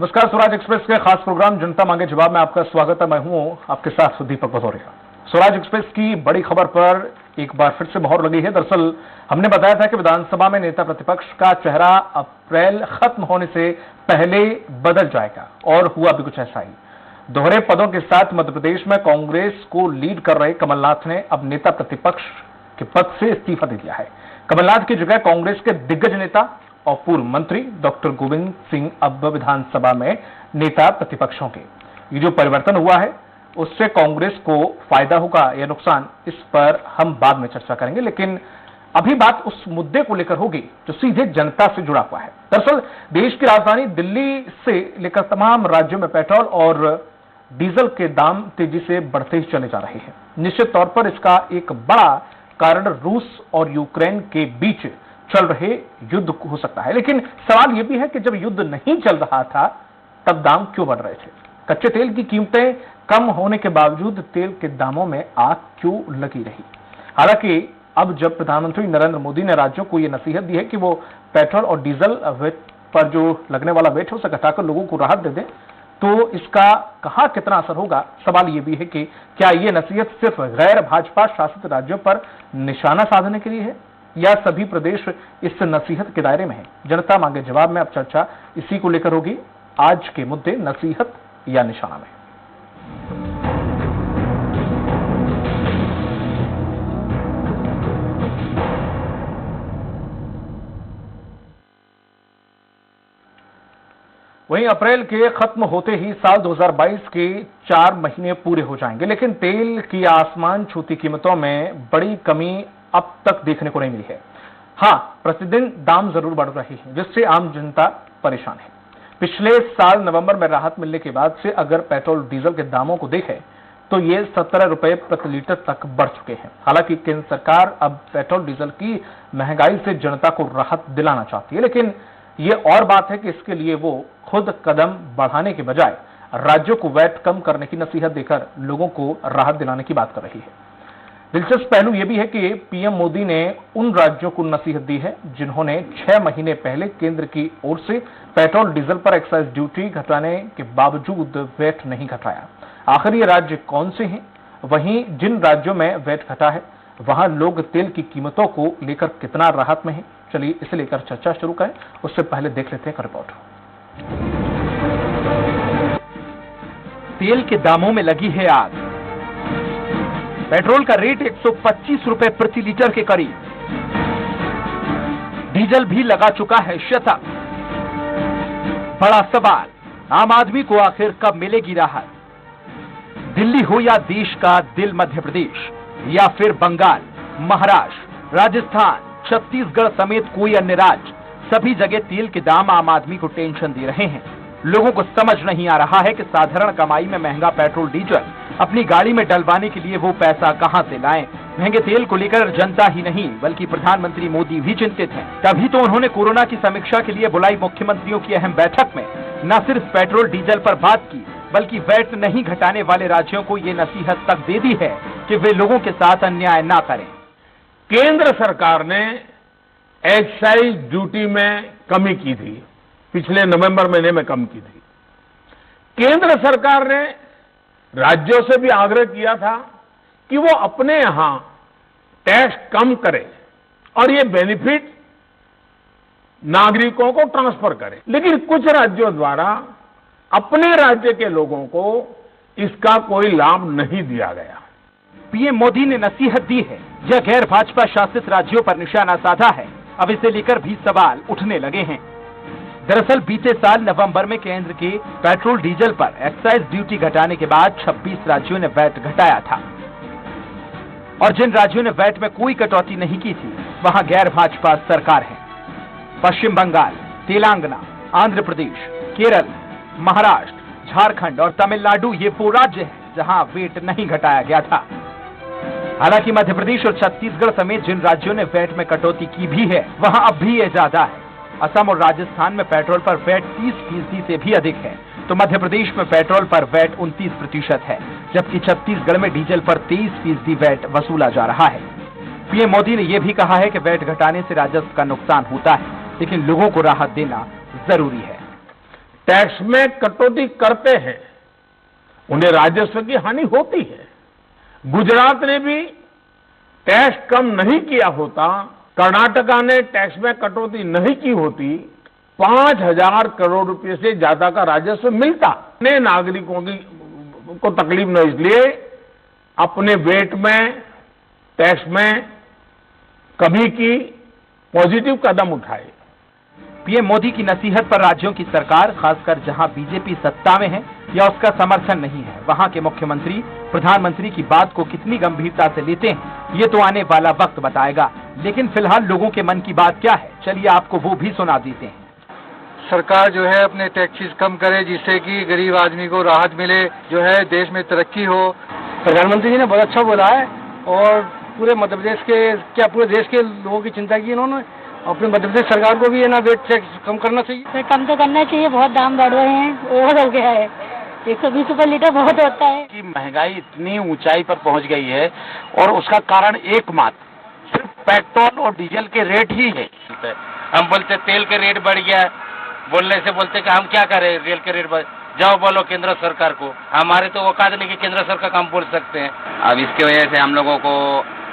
नमस्कार, स्वराज एक्सप्रेस के खास प्रोग्राम जनता मांगे जवाब में आपका स्वागत है। मैं हूं आपके साथ दीपक भदौरिया। स्वराज एक्सप्रेस की बड़ी खबर पर एक बार फिर से मोहर लगी है। दरअसल हमने बताया था कि विधानसभा में नेता प्रतिपक्ष का चेहरा अप्रैल खत्म होने से पहले बदल जाएगा, और हुआ भी कुछ ऐसा ही। दोहरे पदों के साथ मध्य प्रदेश में कांग्रेस को लीड कर रहे कमलनाथ ने अब नेता प्रतिपक्ष के पद से इस्तीफा दे दिया है। कमलनाथ की जगह कांग्रेस के दिग्गज नेता और पूर्व मंत्री डॉक्टर गोविंद सिंह अब विधानसभा में नेता प्रतिपक्ष होंगे। ये जो परिवर्तन हुआ है उससे कांग्रेस को फायदा होगा या नुकसान, इस पर हम बाद में चर्चा करेंगे, लेकिन अभी बात उस मुद्दे को लेकर होगी जो सीधे जनता से जुड़ा हुआ है। दरअसल देश की राजधानी दिल्ली से लेकर तमाम राज्यों में पेट्रोल और डीजल के दाम तेजी से बढ़ते ही चले जा रहे हैं। निश्चित तौर पर इसका एक बड़ा कारण रूस और यूक्रेन के बीच चल रहे युद्ध हो सकता है, लेकिन सवाल यह भी है कि जब युद्ध नहीं चल रहा था तब दाम क्यों बढ़ रहे थे? कच्चे तेल की कीमतें कम होने के बावजूद तेल के दामों में आग क्यों लगी रही? हालांकि अब जब प्रधानमंत्री नरेंद्र मोदी ने राज्यों को यह नसीहत दी है कि वो पेट्रोल और डीजल पर जो लगने वाला वेट है उसे घटाकर लोगों को राहत दे दें, तो इसका कहां कितना असर होगा? सवाल यह भी है कि क्या यह नसीहत सिर्फ गैर भाजपा शासित राज्यों पर निशाना साधने के लिए है या सभी प्रदेश इस नसीहत के दायरे में है? जनता मांगे जवाब में अब चर्चा इसी को लेकर होगी। आज के मुद्दे नसीहत या निशाना में। वहीं अप्रैल के खत्म होते ही साल 2022 के 4 महीने पूरे हो जाएंगे, लेकिन तेल की आसमान छूती कीमतों में बड़ी कमी अब तक देखने को नहीं मिली है। हां, प्रतिदिन दाम जरूर बढ़ रहे हैं, जिससे आम जनता परेशान है। पिछले साल नवंबर में राहत मिलने के बाद से अगर पेट्रोल डीजल के दामों को देखें तो ये 17 रुपए प्रति लीटर तक बढ़ चुके हैं। हालांकि केंद्र सरकार अब पेट्रोल डीजल की महंगाई से जनता को राहत दिलाना चाहती है, लेकिन ये और बात है कि इसके लिए वो खुद कदम बढ़ाने के बजाय राज्यों को वैट कम करने की नसीहत देकर लोगों को राहत दिलाने की बात कर रही है। दिलचस्प पहलू यह भी है कि पीएम मोदी ने उन राज्यों को नसीहत दी है जिन्होंने 6 महीने पहले केंद्र की ओर से पेट्रोल डीजल पर एक्साइज ड्यूटी घटाने के बावजूद वैट नहीं घटाया। आखिर ये राज्य कौन से हैं? वहीं जिन राज्यों में वैट घटा है वहां लोग तेल की कीमतों को लेकर कितना राहत में है? चलिए इसे लेकर चर्चा शुरू करें, उससे पहले देख लेते हैं एक रिपोर्ट। तेल के दामों में लगी है आग। पेट्रोल का रेट 125 रुपए प्रति लीटर के करीब, डीजल भी लगा चुका है शतक। बड़ा सवाल, आम आदमी को आखिर कब मिलेगी राहत? दिल्ली हो या देश का दिल मध्य प्रदेश, या फिर बंगाल, महाराष्ट्र, राजस्थान, छत्तीसगढ़ समेत कोई अन्य राज्य, सभी जगह तेल के दाम आम आदमी को टेंशन दे रहे हैं। लोगों को समझ नहीं आ रहा है कि साधारण कमाई में महंगा पेट्रोल डीजल अपनी गाड़ी में डलवाने के लिए वो पैसा कहां से लाएं। महंगे तेल को लेकर जनता ही नहीं बल्कि प्रधानमंत्री मोदी भी चिंतित हैं। तभी तो उन्होंने कोरोना की समीक्षा के लिए बुलाई मुख्यमंत्रियों की अहम बैठक में न सिर्फ पेट्रोल डीजल पर बात की बल्कि वैट नहीं घटाने वाले राज्यों को ये नसीहत तक दे दी है कि वे लोगों के साथ अन्याय ना करें। केंद्र सरकार ने एक्साइज ड्यूटी में कमी की थी, पिछले नवंबर महीने में कम की थी। केंद्र सरकार ने राज्यों से भी आग्रह किया था कि वो अपने यहां टैक्स कम करें और ये बेनिफिट नागरिकों को ट्रांसफर करें, लेकिन कुछ राज्यों द्वारा अपने राज्य के लोगों को इसका कोई लाभ नहीं दिया गया। पीएम मोदी ने नसीहत दी है, यह गैर भाजपा शासित राज्यों पर निशाना साधा है। अब इसे लेकर भी सवाल उठने लगे हैं। दरअसल बीते साल नवंबर में केंद्र के पेट्रोल डीजल पर एक्साइज ड्यूटी घटाने के बाद 26 राज्यों ने वैट घटाया था, और जिन राज्यों ने वैट में कोई कटौती नहीं की थी वहां गैर भाजपा सरकार है। पश्चिम बंगाल, तेलंगाना, आंध्र प्रदेश, केरल, महाराष्ट्र, झारखंड और तमिलनाडु ये वो राज्य हैं जहां वैट नहीं घटाया गया था। हालांकि मध्य प्रदेश और छत्तीसगढ़ समेत जिन राज्यों ने वैट में कटौती की भी है वहां अब भी ये ज्यादा है। असम और राजस्थान में पेट्रोल पर वैट 30% से भी अधिक है, तो मध्य प्रदेश में पेट्रोल पर वैट 29% है, जबकि छत्तीसगढ़ में डीजल पर 23% वैट वसूला जा रहा है। पीएम मोदी ने यह भी कहा है कि वैट घटाने से राजस्व का नुकसान होता है, लेकिन लोगों को राहत देना जरूरी है। टैक्स में कटौती करते हैं उन्हें राजस्व की हानि होती है। गुजरात ने भी टैक्स कम नहीं किया होता, कर्नाटका ने टैक्स में कटौती नहीं की होती, 5,000 करोड़ रुपए से ज्यादा का राजस्व मिलता। अपने नागरिकों को तकलीफ न, इसलिए अपने वेट में टैक्स में कमी की पॉजिटिव कदम उठाए। पीएम मोदी की नसीहत पर राज्यों की सरकार, खासकर जहां बीजेपी सत्ता में है या उसका समर्थन नहीं है, वहां के मुख्यमंत्री प्रधानमंत्री की बात को कितनी गंभीरता से लेते हैं, ये तो आने वाला वक्त बताएगा। लेकिन फिलहाल लोगों के मन की बात क्या है, चलिए आपको वो भी सुना देते हैं। सरकार जो है अपने टैक्सेस कम करे, जिससे कि गरीब आदमी को राहत मिले, जो है देश में तरक्की हो। प्रधानमंत्री जी ने बहुत अच्छा बोला है और पूरे मध्य प्रदेश के, क्या पूरे देश के लोगों की चिंता की इन्होंने। अपने मध्य प्रदेश सरकार को भी है ना वेट टैक्स कम करना चाहिए। कम तो करना चाहिए, बहुत दाम बढ़ रहे हैं, ओवर हो गया है। 120 रुपये लीटर बहुत होता है कि महंगाई इतनी ऊंचाई पर पहुंच गई है और उसका कारण एकमात्र सिर्फ पेट्रोल और डीजल के रेट ही है। हम बोलते तेल के रेट बढ़ गया, बोलने से बोलते कि हम क्या करें, रेल के रेट बढ़, जाओ बोलो केंद्र सरकार को, हमारे तो औकात नहीं कि केंद्र सरकार का हम बोल सकते हैं। अब इसकी वजह से हम लोगों को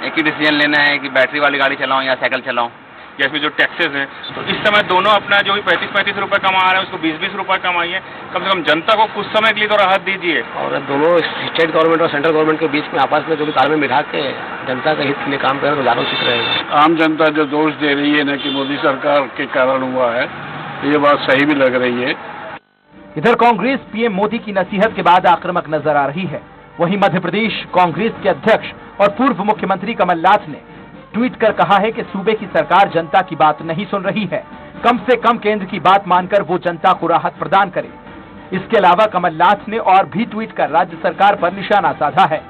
एक ही डिसीजन लेना है कि बैटरी वाली गाड़ी चलाऊं या साइकिल चलाऊं। या इसमें जो टैक्सेस हैं, तो इस समय दोनों अपना जो भी 35-35 रुपए कमा रहे हैं उसको 20-20 रुपए कमाइए। कम से कम जनता को कुछ समय के लिए तो राहत दीजिए। और दोनों स्टेट गवर्नमेंट और सेंट्रल गवर्नमेंट के बीच में आपस में जो भी तालमेल बिठा के जनता के हित के लिए काम करें तो ज्यादा उचित रहेगा। आम जनता जो दोष दे रही है ना कि मोदी सरकार के कारण हुआ है, ये बात सही भी लग रही है। इधर कांग्रेस पीएम मोदी की नसीहत के बाद आक्रामक नजर आ रही है। वहीं मध्य प्रदेश कांग्रेस के अध्यक्ष और पूर्व मुख्यमंत्री कमलनाथ ने ट्वीट कर कहा है कि सूबे की सरकार जनता की बात नहीं सुन रही है, कम से कम केंद्र की बात मानकर वो जनता को राहत प्रदान करे। इसके अलावा कमलनाथ ने और भी ट्वीट कर राज्य सरकार पर निशाना साधा है।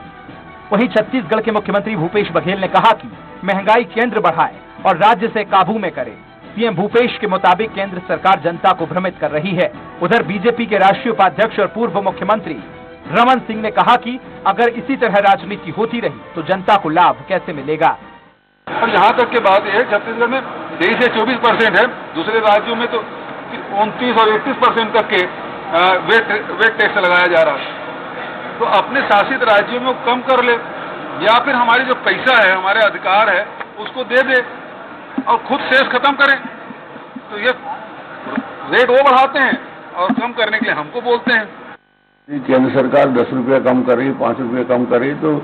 वहीं छत्तीसगढ़ के मुख्यमंत्री भूपेश बघेल ने कहा कि महंगाई केंद्र बढ़ाए और राज्य से काबू में करे। सीएम भूपेश के मुताबिक केंद्र सरकार जनता को भ्रमित कर रही है। उधर बीजेपी के राष्ट्रीय उपाध्यक्ष और पूर्व मुख्यमंत्री रमन सिंह ने कहा कि अगर इसी तरह राजनीति होती रही तो जनता को लाभ कैसे मिलेगा। और यहाँ तक की बात है, छत्तीसगढ़ में 23 से 24% है, दूसरे राज्यों में तो 29 और 31% तक के वेट टैक्स लगाया जा रहा है। तो अपने शासित राज्यों में कम कर ले, या फिर हमारी जो पैसा है, हमारे अधिकार है, उसको दे दे और खुद शेष खत्म करें। तो ये रेट वो बढ़ाते हैं और कम करने के लिए हमको बोलते हैं। केंद्र सरकार 10 रुपया कम कर रही, 5 रुपया कम कर रही, तो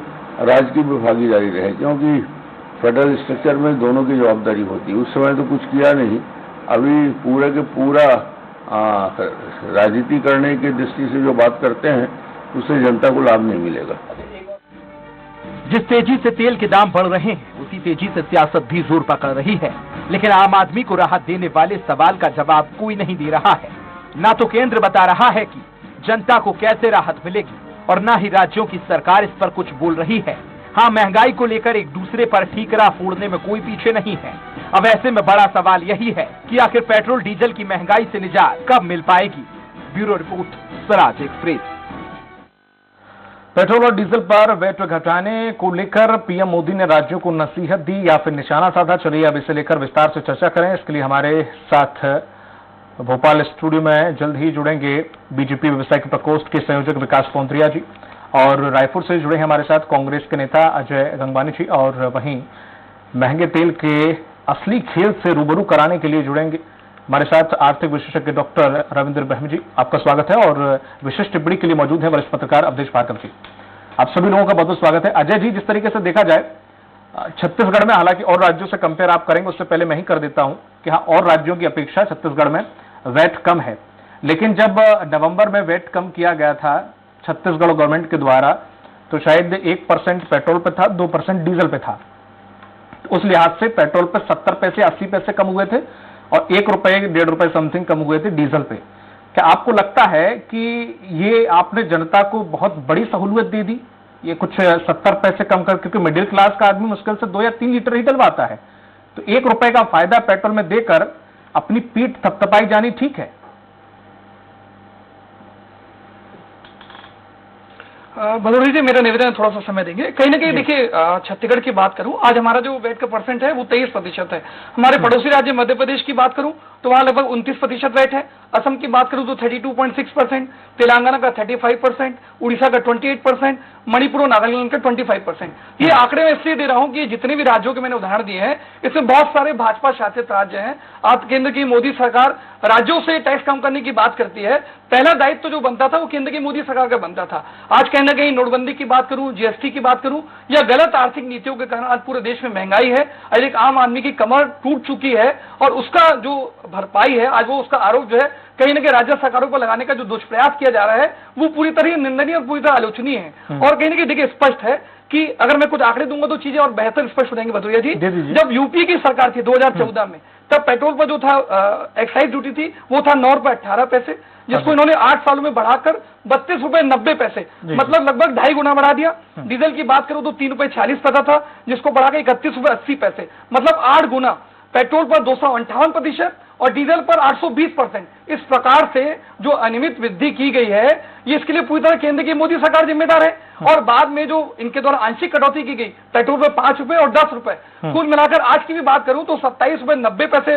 राज्य की भी भागीदारी रहे, क्योंकि फेडरल स्ट्रक्चर में दोनों की जवाबदारी होती है। उस समय तो कुछ किया नहीं, अभी पूरे के पूरा राजनीति करने की दृष्टि से जो बात करते हैं उससे जनता को लाभ नहीं मिलेगा। जिस तेजी से तेल के दाम बढ़ रहे हैं उसी तेजी से सियासत भी जोर पकड़ रही है, लेकिन आम आदमी को राहत देने वाले सवाल का जवाब कोई नहीं दे रहा है। ना तो केंद्र बता रहा है कि जनता को कैसे राहत मिलेगी और ना ही राज्यों की सरकार इस पर कुछ बोल रही है। हाँ, महंगाई को लेकर एक दूसरे पर ठीकरा फोड़ने में कोई पीछे नहीं है। अब ऐसे में बड़ा सवाल यही है कि आखिर पेट्रोल डीजल की महंगाई से निजात कब मिल पाएगी। Bureau report, Swaraj express. Petrol और डीजल पर वैट घटाने को लेकर पीएम मोदी ने राज्यों को नसीहत दी या फिर निशाना साधा, चलिए अब इसे लेकर विस्तार से चर्चा करें। इसके लिए हमारे साथ भोपाल स्टूडियो में जल्द ही जुड़ेंगे बीजेपी व्यवसायिक प्रकोष्ठ के संयोजक विकास पौंद्रिया जी, और रायपुर से जुड़े हैं हमारे साथ कांग्रेस के नेता अजय गंगवानी जी, और वहीं महंगे तेल के असली खेल से रूबरू कराने के लिए जुड़ेंगे हमारे साथ आर्थिक विशेषज्ञ डॉक्टर रविंद्र ब्रह्म जी। आपका स्वागत है। और विशिष्ट टिप्पणी के लिए मौजूद है वरिष्ठ पत्रकार अवधेश भार्गव जी। आप सभी लोगों का बहुत बहुत स्वागत है। अजय जी, जिस तरीके से देखा जाए छत्तीसगढ़ में, हालांकि और राज्यों से कंपेयर आप करेंगे उससे पहले मैं ही कर देता हूं कि हाँ, और राज्यों की अपेक्षा छत्तीसगढ़ में वैट कम है। लेकिन जब नवंबर में वैट कम किया गया था छत्तीसगढ़ गवर्नमेंट के द्वारा, तो शायद 1% पेट्रोल पे था, 2% डीजल पे था। उस लिहाज से पेट्रोल पे 70 पैसे 80 पैसे कम हुए थे और 1 रुपए 1.5 रुपए समथिंग कम हुए थे डीजल पे। क्या आपको लगता है कि ये आपने जनता को बहुत बड़ी सहूलियत दे दी, ये कुछ 70 पैसे कम कर, क्योंकि मिडिल क्लास का आदमी मुश्किल से 2 या 3 लीटर ही डलवाता है, तो 1 रुपए का फायदा पेट्रोल में देकर अपनी पीठ थपथपाई जानी ठीक है? भदौरी जी, मेरा निवेदन थोड़ा सा समय देंगे। कहीं ना कहीं देखिए, छत्तीसगढ़ की बात करूं, आज हमारा जो वैट का परसेंट है वो 23% है। हमारे पड़ोसी राज्य मध्य प्रदेश की बात करूं तो वहां लगभग 29% वैट है। असम की बात करूं तो 32.6%, तेलंगाना का 35%, उड़ीसा का 28%, मणिपुर और नागालैंड का 25%। ये आंकड़े मैं इसलिए दे रहा हूं कि जितने भी राज्यों के मैंने उदाहरण दिए हैं इसमें बहुत सारे भाजपा शासित राज्य हैं। आप केंद्र की मोदी सरकार राज्यों से टैक्स कम करने की बात करती है, पहला दायित्व जो बनता था वो केंद्र की मोदी सरकार का बनता था। आज कहीं ना कहीं नोटबंदी की बात करूं, जीएसटी की बात करूं या गलत आर्थिक नीतियों के कारण आज पूरे देश में महंगाई है, आज एक आम आदमी की कमर टूट चुकी है और उसका जो भरपाई है आज वो उसका आरोप जो है कहीं ना कहीं राज्य सरकारों पर लगाने का जो दुष्प्रयास किया जा रहा है वो पूरी तरह निंदनीय और पूरी तरह आलोचनीय है। और कहीं ना कहीं देखिए स्पष्ट है कि अगर मैं कुछ आंकड़े दूंगा तो चीजें और बेहतर स्पष्ट हो जाएंगी भदौरिया जी। जब यूपी की सरकार थी 2014 में तब पेट्रोल पर जो था एक्साइज ड्यूटी थी वो था 9 रुपए 18 पैसे, जिसको इन्होंने 8 सालों में बढ़ाकर 32 रुपए 90 पैसे, मतलब लगभग 2.5 गुना बढ़ा दिया। डीजल की बात करूं तो 3 रुपए 40 पैसा था, जिसको बढ़ाकर 31 रुपए 80 पैसे, मतलब 8 गुना। पेट्रोल पर 258% और डीजल पर 820%। इस प्रकार से जो अनियमित वृद्धि की गई है ये इसके लिए पूरी तरह केंद्र की मोदी सरकार जिम्मेदार है। और बाद में जो इनके द्वारा आंशिक कटौती की गई पेट्रोल पर 5 रुपए और 10 रुपए, कुल मिलाकर आज की भी बात करूं तो 27 रुपए 90 पैसे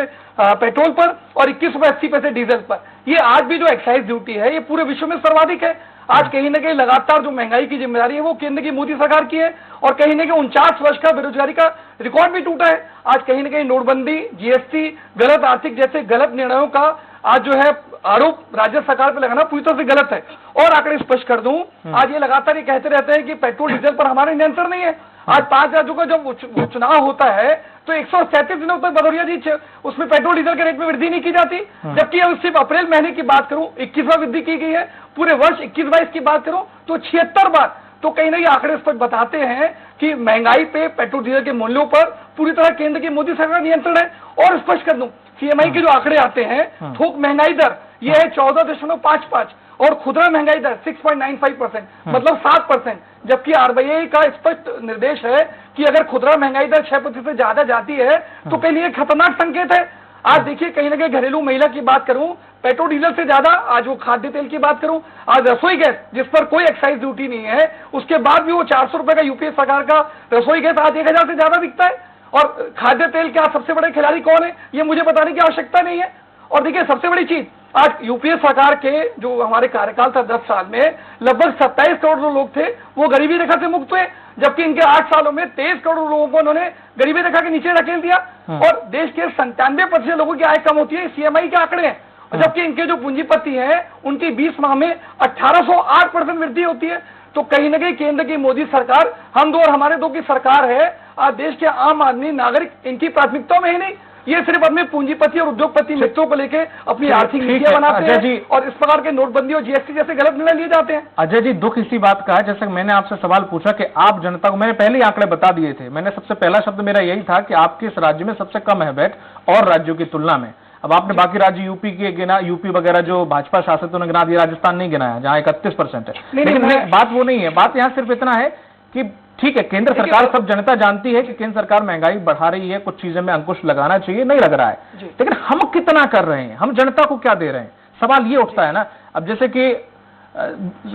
पेट्रोल पर और 21 रुपए 80 पैसे डीजल पर। ये आज भी जो एक्साइज ड्यूटी है ये पूरे विश्व में सर्वाधिक है। आज कहीं ना कहीं लगातार जो महंगाई की जिम्मेदारी है वो केंद्र की मोदी सरकार की है और कहीं ना कहीं 49 वर्ष का बेरोजगारी का रिकॉर्ड भी टूटा है। आज कहीं ना कहीं नोटबंदी, जीएसटी, गलत आर्थिक जैसे गलत निर्णयों का आज जो है आरोप राज्य सरकार पर लगाना पूरी तरह से गलत है। और आंकड़े स्पष्ट कर दूं, आज ये लगातार ये कहते रहते हैं कि पेट्रोल डीजल पर हमारा नियंत्रण नहीं है। आज 5 राज्यों का जब चुनाव होता है तो 137 दिनों तक भदौरिया जी उसमें पेट्रोल डीजल के रेट में वृद्धि नहीं की जाती, जबकि अब सिर्फ अप्रैल महीने की बात करूं 21वां वृद्धि की गई है। पूरे वर्ष 21-22 की बात करूं तो 76 बार। तो कहीं ना कहीं आंकड़े स्पष्ट बताते हैं कि महंगाई पे पेट्रोल डीजल के मूल्यों पर पूरी तरह केंद्र की मोदी सरकार नियंत्रण है। और स्पष्ट कर दूं, सीएमआई के जो आंकड़े आते हैं थोक महंगाई दर ये है 14.55 और खुदरा महंगाई दर 6.95%, मतलब 7%, जबकि आरबीआई का स्पष्ट निर्देश है कि अगर खुदरा महंगाई दर 6% से ज्यादा जाती है तो कहीं लिए खतरनाक संकेत है। आज देखिए कहीं ना कहीं घरेलू महिला की बात करूं पेट्रोल डीजल से ज्यादा, आज वो खाद्य तेल की बात करूं, आज रसोई गैस जिस पर कोई एक्साइज ड्यूटी नहीं है उसके बाद भी वो 400 रुपए का यूपीए सरकार का रसोई गैस आज 1000 से ज्यादा बिकता है। और खाद्य तेल के सबसे बड़े खिलाड़ी कौन है ये मुझे बताने की आवश्यकता नहीं है। और देखिए सबसे बड़ी चीज, आज यूपीए सरकार के जो हमारे कार्यकाल था 10 साल में लगभग 27 करोड़ जो लोग थे वो गरीबी रेखा से मुक्त हुए, जबकि इनके 8 सालों में 23 करोड़ लोगों को उन्होंने गरीबी रेखा के नीचे धकेल दिया। और देश के 97% लोगों की आय कम होती है, सीएमआई के आंकड़े हैं। जबकि इनके जो पूंजीपति हैं उनकी 20 माह में 1808% वृद्धि होती है। तो कहीं ना कहीं केंद्र की मोदी सरकार हम दो और हमारे दो की सरकार है। आज देश के आम आदमी नागरिक इनकी प्राथमिकता में ही नहीं, ये सिर्फ अपने पूंजीपति और उद्योगपति मित्रों को लेकर अपनी आर्थिक नीतियां बनाते हैं और इस प्रकार के नोटबंदी और जीएसटी जैसे गलत निर्णय लिए जाते हैं। अजय जी, दुख इसी बात का है, जैसे मैंने आपसे सवाल पूछा कि आप जनता को, मैंने पहले ही आंकड़े बता दिए थे, मैंने सबसे पहला शब्द मेरा यही था कि आपके इस राज्य में सबसे कम है वैट और राज्यों की तुलना में। अब आपने बाकी राज्य यूपी के गिना, यूपी वगैरह जो भाजपा शासित उन्होंने गिना दिया, राजस्थान नहीं गिनाया जहां 31% है। लेकिन बात वो नहीं है, बात यहां सिर्फ इतना है कि ठीक है केंद्र सरकार, सब जनता जानती है कि केंद्र सरकार महंगाई बढ़ा रही है, कुछ चीजें में अंकुश लगाना चाहिए, नहीं लग रहा है, लेकिन हम कितना कर रहे हैं, हम जनता को क्या दे रहे हैं, सवाल ये उठता है ना। अब जैसे कि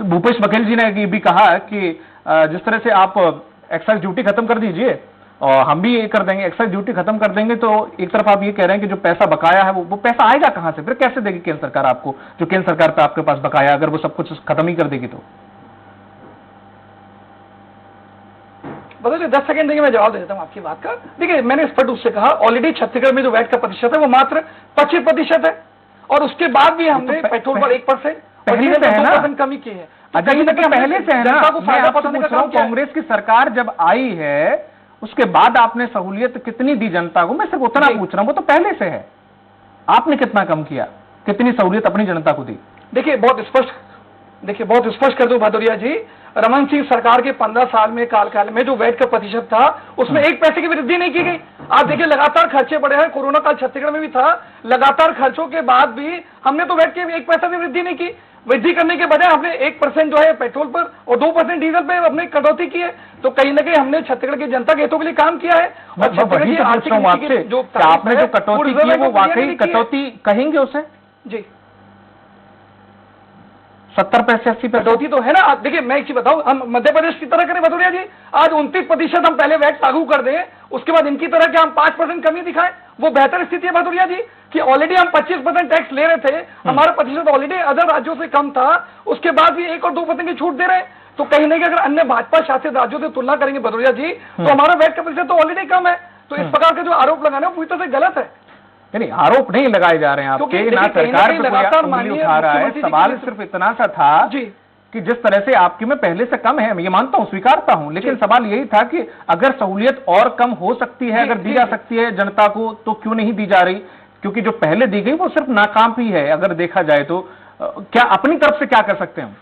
भूपेश बघेल जी ने भी कहा कि जिस तरह से आप एक्साइज ड्यूटी खत्म कर दीजिए और हम भी ये कर देंगे, एक्साइज ड्यूटी खत्म कर देंगे, तो एक तरफ आप ये कह रहे हैं कि जो पैसा बकाया है वो पैसा आएगा कहां से, फिर कैसे देगी केंद्र सरकार आपको, जो केंद्र सरकार पे आपके पास बकाया, अगर वो सब कुछ खत्म ही कर देगी तो। बताइए 10 सेकंड देखिए मैं जवाब दे देता हूं आपकी बात का। देखिए मैंने स्पष्ट रूप से कहा ऑलरेडी छत्तीसगढ़ में जो वैट का प्रतिशत है वो मात्र 25% है और उसके बाद भी हमने पेट्रोल पर 1% और डीजल पर 2% कमी की है। पहले से है ना, कांग्रेस की सरकार जब आई है उसके बाद आपने सहूलियत कितनी दी जनता को, मैं सिर्फ उतना पूछ रहा हूं, वो तो पहले से है। आपने कितना कम किया, कितनी सहूलियत अपनी जनता को दी? देखिए बहुत स्पष्ट कर दूं भदौरिया जी, रमन सिंह सरकार के 15 साल में कार्यकाल में जो वैट का प्रतिशत था उसमें 1 पैसे की वृद्धि नहीं की गई। आप देखिए लगातार खर्चे बढ़े हैं, कोरोना काल छत्तीसगढ़ में भी था, लगातार खर्चों के बाद भी हमने तो वैट के 1 पैसा भी वृद्धि नहीं की। वृद्धि करने के बजाय हमने 1% जो है पेट्रोल पर और 2% डीजल पे हमने कटौती की है। तो कहीं ना कहीं हमने छत्तीसगढ़ की जनता के हितों के लिए काम किया है। और छत्तीसगढ़ की आर्थिक नीति की जो आपने जो कटौती की है वो वाकई कटौती कहेंगे उसे? जी 70 पैसे 80 पैसे कटौती तो है ना। देखिए मैं एक चीज बताऊं, हम मध्य प्रदेश की तरह करें भदौरिया जी, आज 29% हम पहले वैट लागू कर दें, उसके बाद इनकी तरह के हम 5% कमी दिखाएं, वो बेहतर स्थिति है भदौरिया जी। कि ऑलरेडी हम 25% टैक्स ले रहे थे, हमारा प्रतिशत ऑलरेडी अदर राज्यों से कम था, उसके बाद भी 1 और 2% की छूट दे रहे हैं। तो कहीं ना कहीं अगर अन्य भाजपा शासित राज्यों से तुलना करेंगे भदौरिया जी, तो हमारा वैट का प्रतिशत तो ऑलरेडी कम है। तो इस प्रकार के जो आरोप लगाना है पूरी तरह से गलत है। नहीं, आरोप नहीं लगाए जा रहे हैं आपके, ना सरकार पे कोई उंगली उठा रहा है। सवाल सिर्फ इतना सा था कि जिस तरह से आपकी में पहले से कम है, मैं ये मानता हूं, स्वीकारता हूं, लेकिन सवाल यही था कि अगर सहूलियत और कम हो सकती है, अगर दी जा सकती है जनता को, तो क्यों नहीं दी जा रही? क्योंकि जो पहले दी गई वो सिर्फ नाकाम ही है अगर देखा जाए तो। क्या अपनी तरफ से क्या कर सकते हैं हम?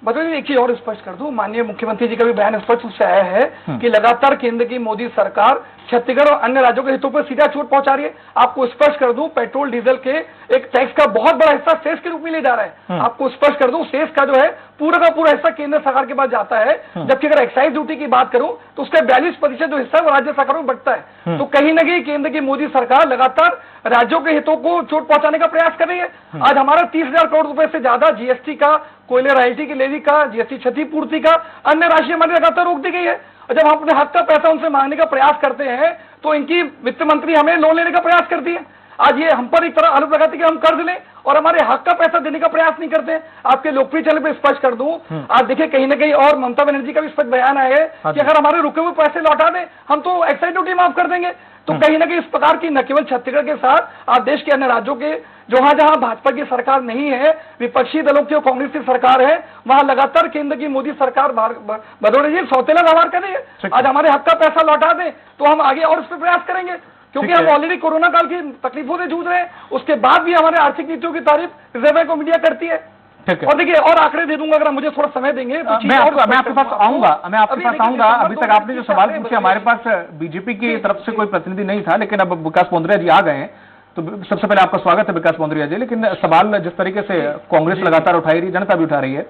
बताइए, एक चीज और स्पष्ट कर दूं, माननीय मुख्यमंत्री जी का भी बयान स्पष्ट रूप से आया है कि लगातार केंद्र की मोदी सरकार छत्तीसगढ़ और अन्य राज्यों के हितों पर सीधा चोट पहुंचा रही है। आपको स्पष्ट कर दूं, पेट्रोल डीजल के एक टैक्स का बहुत बड़ा हिस्सा सेस के रूप में ले जा रहा है। आपको स्पष्ट कर दूं, सेस का जो है पूरा का पूरा हिस्सा केंद्र सरकार के पास जाता है, जबकि अगर एक्साइज ड्यूटी की बात करूं तो उसका 42% जो हिस्सा है वो राज्य सरकारों में बंटता है। तो कहीं ना कहीं केंद्र की मोदी सरकार लगातार राज्यों के हितों को चोट पहुंचाने का प्रयास कर रही है। आज हमारा 30,000 करोड़ रुपए से ज्यादा जीएसटी का, कोयले रॉयल्टी की लेवी का, जीएसटी क्षतिपूर्ति का, अन्य राशि हमारी लगातार रोक दी गई है। और जब हम अपने हक का पैसा उनसे मांगने का प्रयास करते हैं तो इनकी वित्त मंत्री हमें लोन लेने का प्रयास करती है। आज ये हम पर एक तरह आरोप लगाती है कि हम कर्ज लें और हमारे हक का पैसा देने का प्रयास नहीं करते हैं। आपके लोकप्रिय चैनल पे स्पष्ट कर दूं, आज देखिए कहीं ना कहीं और ममता बनर्जी का भी स्पष्ट बयान आया है कि अगर हमारे रुके हुए पैसे लौटा दें हम तो एक्साइज ड्यूटी माफ कर देंगे। तो कहीं ना कहीं इस प्रकार की न केवल छत्तीसगढ़ के साथ आप देश के अन्य राज्यों के जहां जहां भाजपा की सरकार नहीं है, विपक्षी दलों की और कांग्रेस की सरकार है, वहां लगातार केंद्र की मोदी सरकार भदौरिया जी सौतेला व्यवहार कर रही है। आज हमारे हक का पैसा लौटा दें तो हम आगे और इस पर प्रयास करेंगे, क्योंकि हम ऑलरेडी कोरोना काल की तकलीफों से जूझ रहे हैं। उसके बाद भी हमारे आर्थिक नीतियों की तारीफ रिजर्व बैंक ऑफ इंडिया करती है। और देखिए और आंकड़े दे दूंगा अगर मुझे थोड़ा समय देंगे तो मैं आपके पास आऊंगा, अभी तक आपने जो सवाल पूछे हमारे पास बीजेपी की तरफ से कोई प्रतिनिधि नहीं था, लेकिन अब विकास बोंद्रिया जी आ गए हैं, तो सबसे पहले आपका स्वागत है विकास बोंद्रिया जी। लेकिन सवाल जिस तरीके से कांग्रेस लगातार उठाई रही, जनता भी उठा रही है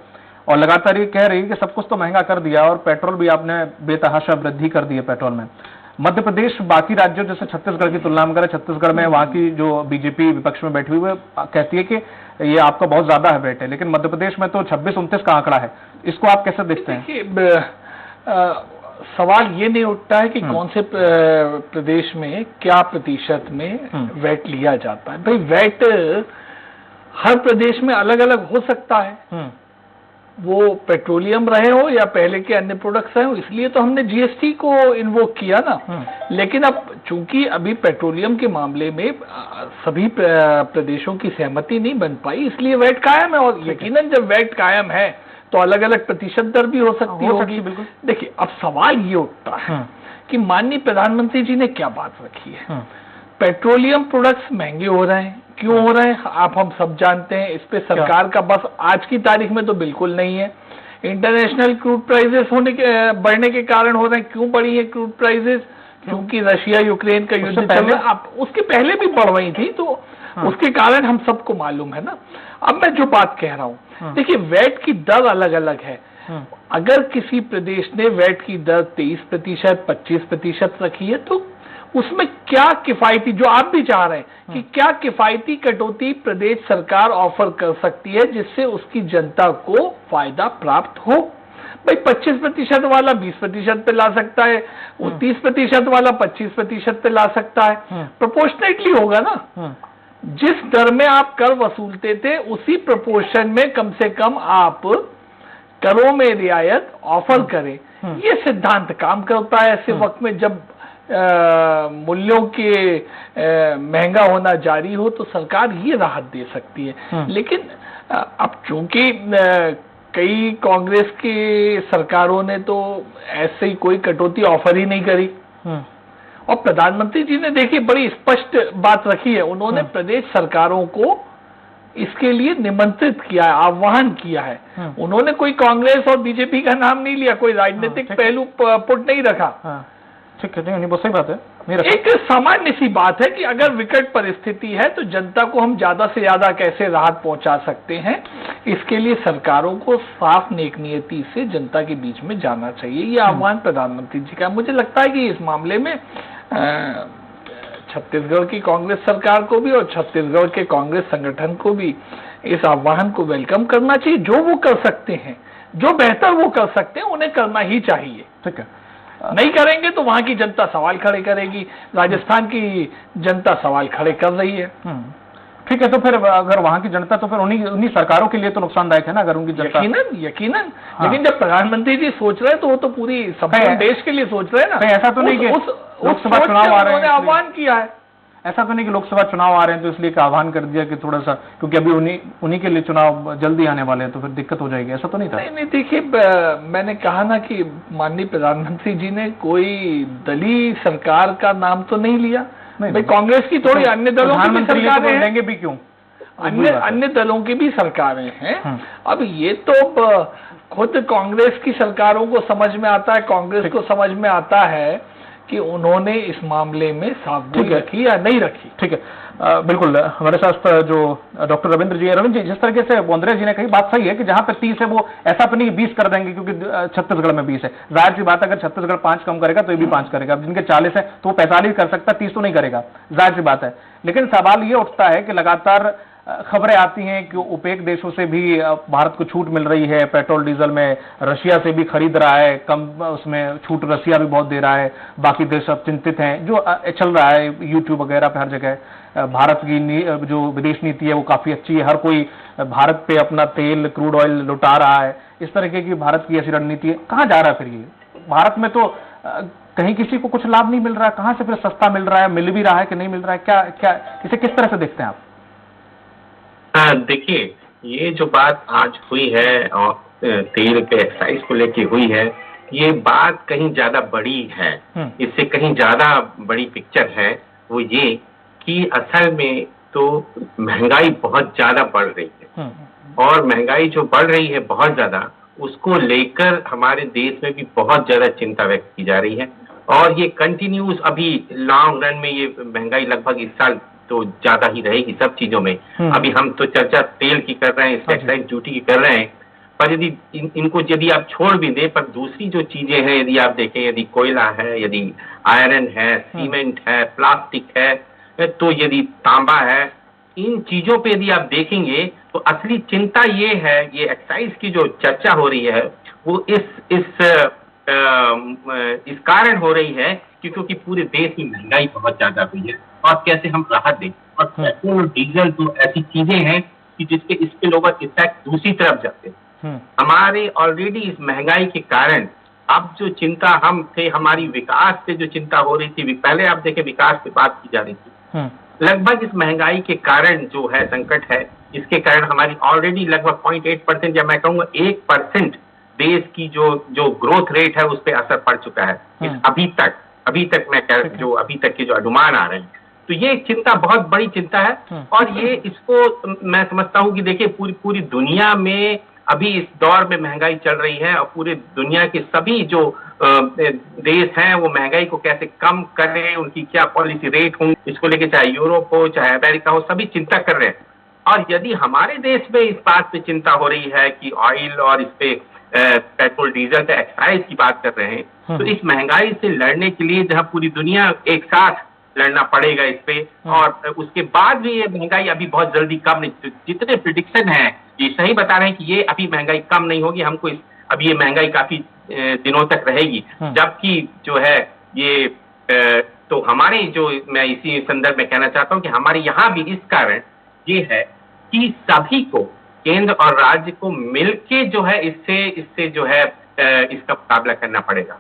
और लगातार ये कह रही है कि सब कुछ तो महंगा कर दिया और पेट्रोल भी आपने बेतहाशा वृद्धि कर दी है पेट्रोल में। मध्य प्रदेश बाकी राज्यों जैसे छत्तीसगढ़ की तुलना में करें, छत्तीसगढ़ में वहां की जो बीजेपी विपक्ष में बैठी हुई है कहती है कि ये आपका बहुत ज्यादा है वेट है, लेकिन मध्य प्रदेश में तो 26-29 का आंकड़ा है। इसको आप कैसे देखते हैं? सवाल ये नहीं उठता है कि कौन से प्रदेश में क्या प्रतिशत में वैट लिया जाता है। भाई वैट हर प्रदेश में अलग अलग हो सकता है, वो पेट्रोलियम रहे हो या पहले के अन्य प्रोडक्ट्स रहे हो, इसलिए तो हमने जीएसटी को इन्वोक किया ना। लेकिन अब चूंकि अभी पेट्रोलियम के मामले में सभी प्रदेशों की सहमति नहीं बन पाई, इसलिए वैट कायम है। और यकीनन जब वैट कायम है तो अलग अलग प्रतिशत दर भी हो सकती होगी। देखिए अब सवाल ये उठता है कि माननीय प्रधानमंत्री जी ने क्या बात रखी है। पेट्रोलियम प्रोडक्ट्स महंगे हो रहे हैं, क्यों हो रहे हैं आप हम सब जानते हैं। इस पे सरकार का बस आज की तारीख में तो बिल्कुल नहीं है। इंटरनेशनल क्रूड प्राइसेस बढ़ने के कारण हो रहे हैं। क्यों बढ़ी है क्रूड प्राइसेस? क्योंकि रशिया यूक्रेन का युद्ध चल रहा है। उसके पहले भी बढ़ रही थी, तो उसके कारण हम सबको मालूम है ना। अब मैं जो बात कह रहा हूं, देखिए वैट की दर अलग अलग है। अगर किसी प्रदेश ने वैट की दर 23%, 25% रखी है तो उसमें क्या किफायती, जो आप भी चाह रहे हैं कि क्या किफायती कटौती प्रदेश सरकार ऑफर कर सकती है जिससे उसकी जनता को फायदा प्राप्त हो। भाई 25% वाला 20% पे ला सकता है, वो 30% वाला 25% पे ला सकता है। प्रोपोर्शनेटली होगा ना। जिस दर में आप कर वसूलते थे उसी प्रोपोर्शन में कम से कम आप करों में रियायत ऑफर करें। ये सिद्धांत काम करता है ऐसे वक्त में जब मूल्यों के महंगा होना जारी हो, तो सरकार ये राहत दे सकती है। लेकिन अब चूंकि कई कांग्रेस की सरकारों ने तो ऐसे ही कोई कटौती ऑफर ही नहीं करी, और प्रधानमंत्री जी ने देखिए बड़ी स्पष्ट बात रखी है। उन्होंने प्रदेश सरकारों को इसके लिए निमंत्रित किया है, आह्वान किया है। उन्होंने कोई कांग्रेस और बीजेपी का नाम नहीं लिया, कोई राजनीतिक पहलू पुट नहीं रखा। ठीक है, नहीं बहुत सही बात है। एक सामान्य सी बात है कि अगर विकट परिस्थिति है तो जनता को हम ज्यादा से ज्यादा कैसे राहत पहुंचा सकते हैं, इसके लिए सरकारों को साफ नेक नियति से जनता के बीच में जाना चाहिए। ये आह्वान प्रधानमंत्री जी का। मुझे लगता है कि इस मामले में छत्तीसगढ़ की कांग्रेस सरकार को भी और छत्तीसगढ़ के कांग्रेस संगठन को भी इस आह्वान को वेलकम करना चाहिए। जो वो कर सकते हैं, जो बेहतर वो कर सकते हैं, उन्हें करना ही चाहिए। ठीक है। नहीं करेंगे तो वहां की जनता सवाल खड़े करेगी। राजस्थान की जनता सवाल खड़े कर रही है। ठीक है, तो फिर अगर वहां की जनता, तो फिर उन्हीं सरकारों के लिए तो नुकसानदायक है ना, अगर उनकी जनता। यकीनन। लेकिन जब प्रधानमंत्री जी सोच रहे हैं तो वो तो पूरी संपूर्ण देश के लिए सोच रहे हैं ना। ऐसा तो नहीं कि लोकसभा चुनाव आ रहे हैं, आह्वान किया है। ऐसा तो नहीं कि लोकसभा चुनाव आ रहे हैं तो इसलिए आह्वान कर दिया कि थोड़ा सा, क्योंकि अभी उन्हीं के लिए चुनाव जल्दी आने वाले हैं तो फिर दिक्कत हो जाएगी, ऐसा तो नहीं था? नहीं, देखिए, मैंने कहा ना कि माननीय प्रधानमंत्री जी ने कोई दलीय सरकार का नाम तो नहीं लिया। भाई कांग्रेस की थोड़ी अन्य दलों की भी सरकारें हैं, देंगे भी क्यों, अन्य दलों की भी सरकारें हैं। अब ये तो खुद कांग्रेस की सरकारों को समझ में आता है, कांग्रेस को समझ में आता है कि उन्होंने इस मामले में सावधानी रखी या नहीं रखी। ठीक है, बिल्कुल। हमारे साथ जो डॉक्टर रविंद्र जी है, रविंद्र जी, जिस तरीके से बोंद्रे जी ने कही, बात सही है कि जहां पे 30 है वो ऐसा तो नहीं 20 कर देंगे, क्योंकि छत्तीसगढ़ में 20 है। जाहिर सी बात है, अगर छत्तीसगढ़ 5 कम करेगा तो ये भी 5 करेगा। अब जिनके 40 है तो वो 45 कर सकता है, 30 तो नहीं करेगा, जाहिर सी बात है। लेकिन सवाल ये उठता है कि लगातार खबरें आती हैं कि ओपेक देशों से भी भारत को छूट मिल रही है, पेट्रोल डीजल में रशिया से भी खरीद रहा है, कम उसमें छूट रशिया भी बहुत दे रहा है, बाकी देश अब चिंतित हैं। जो चल रहा है यूट्यूब वगैरह पे हर जगह, भारत की जो विदेश नीति है वो काफी अच्छी है, हर कोई भारत पे अपना तेल, क्रूड ऑयल लुटा रहा है, इस तरीके की भारत की ऐसी रणनीति है। कहाँ जा रहा है फिर ये? भारत में तो कहीं किसी को कुछ लाभ नहीं मिल रहा है, कहाँ से फिर सस्ता मिल रहा है, मिल भी रहा है कि नहीं मिल रहा है, क्या इसे किस तरह से देखते हैं आप? देखिए, ये जो बात आज हुई है और तेल पे एक्साइज को लेके हुई है, ये बात कहीं ज्यादा बड़ी है। इससे कहीं ज्यादा बड़ी पिक्चर है वो ये कि असल में तो महंगाई बहुत ज्यादा बढ़ रही है, और महंगाई जो बढ़ रही है बहुत ज्यादा, उसको लेकर हमारे देश में भी बहुत ज्यादा चिंता व्यक्त की जा रही है। और ये कंटिन्यूस अभी लॉन्ग रन में ये महंगाई लगभग इस साल तो ज्यादा ही रहेगी सब चीजों में। अभी हम तो चर्चा तेल की कर रहे हैं, एक्साइज ड्यूटी की कर रहे हैं, पर यदि इनको यदि आप छोड़ भी दें, पर दूसरी जो चीजें हैं यदि आप देखें, यदि कोयला है, यदि आयरन है, सीमेंट है, प्लास्टिक है, तो यदि तांबा है, इन चीजों पे यदि आप देखेंगे तो असली चिंता ये है, ये एक्साइज की जो चर्चा हो रही है वो इस कारण हो रही है क्योंकि पूरे देश में महंगाई बहुत ज्यादा हुई है और कैसे हम राहत दें। और पेट्रोल और डीजल तो ऐसी चीजें हैं कि जिसके इसके लोग इफेक्ट दूसरी तरफ जाते हैं। हमारे ऑलरेडी इस महंगाई के कारण अब जो चिंता हम थे, हमारी विकास से जो चिंता हो रही थी, पहले आप देखें विकास की बात की जा रही थी, लगभग इस महंगाई के कारण जो है संकट है, इसके कारण हमारी ऑलरेडी लगभग 0.8% या मैं कहूँगा 1% देश की जो ग्रोथ रेट है उस पर असर पड़ चुका है। अभी तक मैं जो अभी तक के जो अनुमान आ रहे हैं, तो ये एक चिंता बहुत बड़ी चिंता है। और ये इसको मैं समझता हूँ कि देखिए पूरी दुनिया में अभी इस दौर में महंगाई चल रही है और पूरे दुनिया के सभी जो देश हैं वो महंगाई को कैसे कम करें, उनकी क्या पॉलिसी रेट होंगे, इसको लेके चाहे यूरोप हो चाहे अमेरिका हो, सभी चिंता कर रहे हैं। और यदि हमारे देश में इस बात पे चिंता हो रही है कि ऑयल और इस पे पेट्रोल डीजल पे एक्साइज की बात कर रहे हैं, तो इस महंगाई से लड़ने के लिए जहां पूरी दुनिया एक साथ लड़ना पड़ेगा इस पे, और उसके बाद भी ये महंगाई अभी बहुत जल्दी कम नहीं, जितने प्रिडिक्शन है ये सही बता रहे हैं कि ये अभी महंगाई कम नहीं होगी, हमको अभी ये महंगाई काफी दिनों तक रहेगी। जबकि जो है ये तो हमारे जो मैं इसी संदर्भ में कहना चाहता हूँ कि हमारे यहाँ भी इस कारण ये है कि सभी को केंद्र और राज्य को मिलके जो है इससे जो है इसका मुकाबला करना पड़ेगा।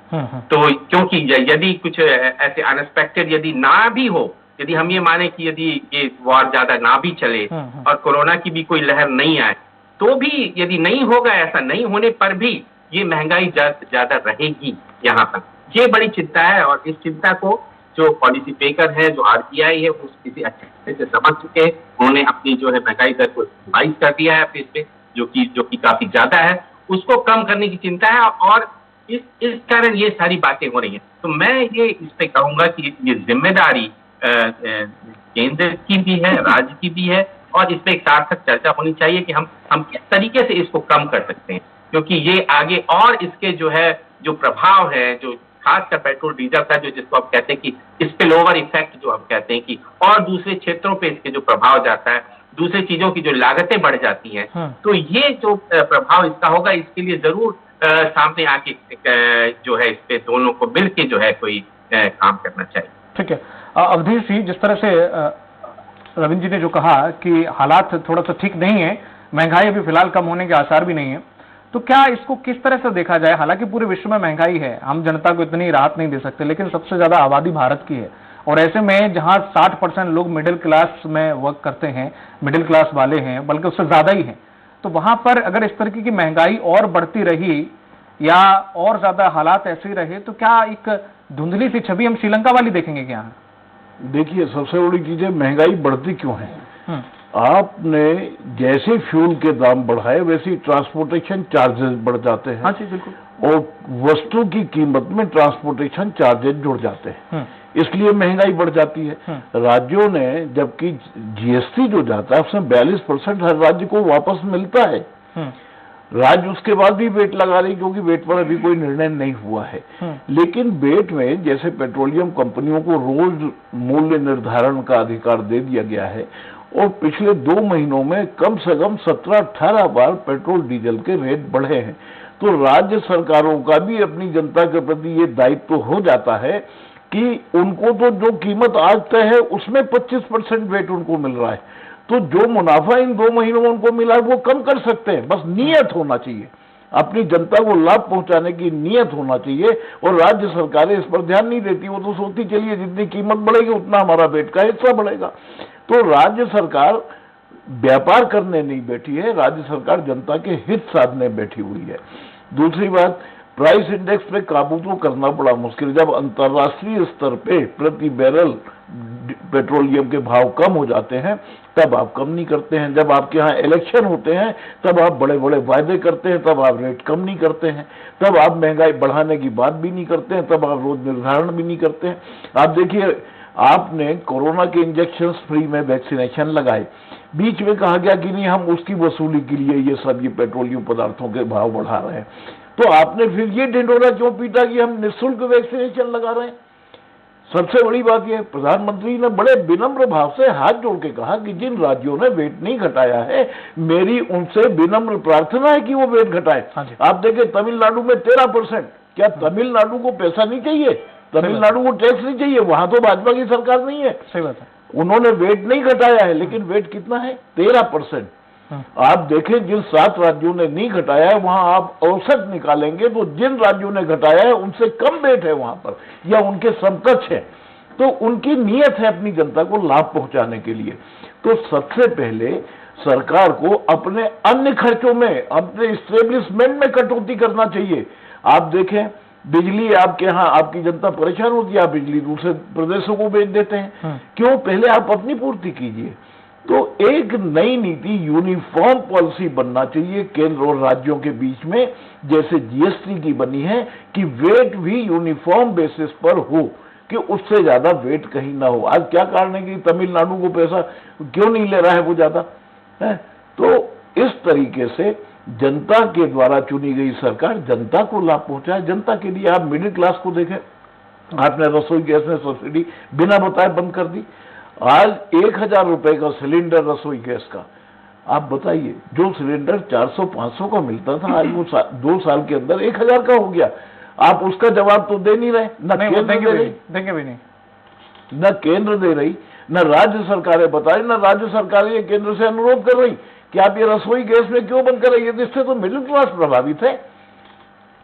तो क्योंकि यदि कुछ ऐसे अनएक्सपेक्टेड यदि ना भी हो, यदि हम ये माने कि यदि ये वॉर ज्यादा ना भी चले और कोरोना की भी कोई लहर नहीं आए, तो भी यदि नहीं होगा, ऐसा नहीं होने पर भी ये महंगाई ज्यादा रहेगी यहाँ पर। ये बड़ी चिंता है और इस चिंता को जो पॉलिसी मेकर है, जो आरबीआई है, वो किसी अच्छे से समझ चुके हैं। उन्होंने अपनी जो है महंगाई दर को रिवाइज कर दिया है अपने इस पे, जो कि काफी ज्यादा है, उसको कम करने की चिंता है और इस कारण ये सारी बातें हो रही हैं। तो मैं ये इस पे कहूंगा कि ये जिम्मेदारी केंद्र की भी है, राज्य की भी है, और इस पे एक सार्थक चर्चा होनी चाहिए कि हम किस तरीके से इसको कम कर सकते हैं, क्योंकि ये आगे और इसके जो प्रभाव है, जो खासकर पेट्रोल डीजल का जिसको आप कहते हैं कि स्पिल ओवर इफेक्ट जो आप कहते हैं कि और दूसरे क्षेत्रों पे इसके जो प्रभाव जाता है, दूसरी चीजों की जो लागतें बढ़ जाती हैं, तो ये जो प्रभाव इसका होगा, इसके लिए जरूर सामने आके जो है इस पे दोनों को मिलके जो है कोई काम करना चाहिए। ठीक है अवधेश जी, जिस तरह से रविंद्र जी ने जो कहा कि हालात थोड़ा सा ठीक नहीं है, महंगाई अभी फिलहाल कम होने के आसार भी नहीं है, तो क्या इसको किस तरह से देखा जाए? हालांकि पूरे विश्व में महंगाई है, हम जनता को इतनी राहत नहीं दे सकते, लेकिन सबसे ज्यादा आबादी भारत की है और ऐसे में जहां 60% लोग मिडिल क्लास में वर्क करते हैं, मिडिल क्लास वाले हैं, बल्कि उससे ज्यादा ही हैं, तो वहां पर अगर इस तरीके की महंगाई और बढ़ती रही या और ज्यादा हालात ऐसे ही रहे तो क्या एक धुंधली सी छवि हम श्रीलंका वाली देखेंगे क्या? देखिए, सबसे बड़ी चीज है महंगाई बढ़ती क्यों है। आपने जैसे फ्यूल के दाम बढ़ाए वैसे ही ट्रांसपोर्टेशन चार्जेस बढ़ जाते हैं। हाँ जी, बिल्कुल। और वस्तु की कीमत में ट्रांसपोर्टेशन चार्जेस जुड़ जाते हैं, इसलिए महंगाई बढ़ जाती है। राज्यों ने, जबकि जीएसटी जो जाता है उसमें 42% हर राज्य को वापस मिलता है, राज्य उसके बाद भी वेट लगा रही, क्योंकि वेट पर अभी कोई निर्णय नहीं हुआ है। लेकिन वेट में जैसे पेट्रोलियम कंपनियों को रोज मूल्य निर्धारण का अधिकार दे दिया गया है और पिछले 2 महीनों में कम से कम 17-18 बार पेट्रोल डीजल के रेट बढ़े हैं, तो राज्य सरकारों का भी अपनी जनता के प्रति ये दायित्व हो जाता है कि उनको तो जो कीमत आज तय है उसमें 25% वेट उनको मिल रहा है, तो जो मुनाफा इन 2 महीनों में उनको मिला है वो कम कर सकते हैं। बस नियत होना चाहिए, अपनी जनता को लाभ पहुंचाने की नियत होना चाहिए। और राज्य सरकारें इस पर ध्यान नहीं देती, वो तो सोचती चलिए जितनी कीमत बढ़ेगी उतना हमारा वेट का हिस्सा बढ़ेगा। तो राज्य सरकार व्यापार करने नहीं बैठी है, राज्य सरकार जनता के हित साधने बैठी हुई है। दूसरी बात, प्राइस इंडेक्स पे काबू तो करना बड़ा मुश्किल है। जब अंतर्राष्ट्रीय स्तर पे प्रति बैरल पेट्रोलियम के भाव कम हो जाते हैं तब आप कम नहीं करते हैं, जब आपके यहाँ इलेक्शन होते हैं तब आप बड़े बड़े वायदे करते हैं, तब आप रेट कम नहीं करते हैं, तब आप महंगाई बढ़ाने की बात भी नहीं करते हैं, तब आप रोज निर्धारण भी नहीं करते हैं। आप देखिए, आपने कोरोना के इंजेक्शन फ्री में वैक्सीनेशन लगाए, बीच में कहा गया कि नहीं हम उसकी वसूली के लिए ये सब ये पेट्रोलियम पदार्थों के भाव बढ़ा रहे हैं, तो आपने फिर ये ढिंढोरा क्यों पीटा कि हम निःशुल्क वैक्सीनेशन लगा रहे हैं। सबसे बड़ी बात यह, प्रधानमंत्री ने बड़े विनम्र भाव से हाथ जोड़ के कहा कि जिन राज्यों ने वेट नहीं घटाया है मेरी उनसे विनम्र प्रार्थना है कि वो वेट घटाए। आप देखें तमिलनाडु में 13%, क्या तमिलनाडु को पैसा नहीं चाहिए? तमिलनाडु को टैक्स नहीं चाहिए? वहां तो भाजपा की सरकार नहीं है। सही बात है, उन्होंने वेट नहीं घटाया है, लेकिन वेट कितना है? 13%। आप देखें जिन 7 राज्यों ने नहीं घटाया है वहां आप औसत निकालेंगे तो जिन राज्यों ने घटाया है उनसे कम वेट है वहां पर या उनके समकक्ष है, तो उनकी नीयत है अपनी जनता को लाभ पहुंचाने के लिए। तो सबसे पहले सरकार को अपने अन्य खर्चों में, अपने इस्टेब्लिशमेंट में कटौती करना चाहिए। आप देखें बिजली आपके यहाँ, आपकी जनता परेशान होती है, आप बिजली दूसरे प्रदेशों को बेच देते हैं, क्यों? पहले आप अपनी पूर्ति कीजिए। तो एक नई नीति, यूनिफॉर्म पॉलिसी बनना चाहिए केंद्र और राज्यों के बीच में, जैसे जीएसटी की बनी है, कि वेट भी यूनिफॉर्म बेसिस पर हो, कि उससे ज्यादा वेट कहीं ना हो। आज क्या कारण है कि तमिलनाडु को पैसा क्यों नहीं ले रहा है वो ज्यादा है? तो इस तरीके से जनता के द्वारा चुनी गई सरकार जनता को लाभ पहुंचाए, जनता के लिए। आप मिडिल क्लास को देखें, आपने रसोई गैस में सब्सिडी बिना बताए बंद कर दी। आज 1000 रुपए का सिलेंडर रसोई गैस का, आप बताइए, जो सिलेंडर 400-500 का मिलता था आज वो 2 साल के अंदर 1000 का हो गया। आप उसका जवाब तो दे नहीं रहे, न केंद्र दे रही, देंगे भी नहीं, न केंद्र दे रही, न राज्य सरकारें बता रही, न राज्य सरकारें केंद्र से अनुरोध कर रही कि आप ये रसोई गैस में क्यों बंद कर रही है। इससे तो मिडिल क्लास प्रभावित है,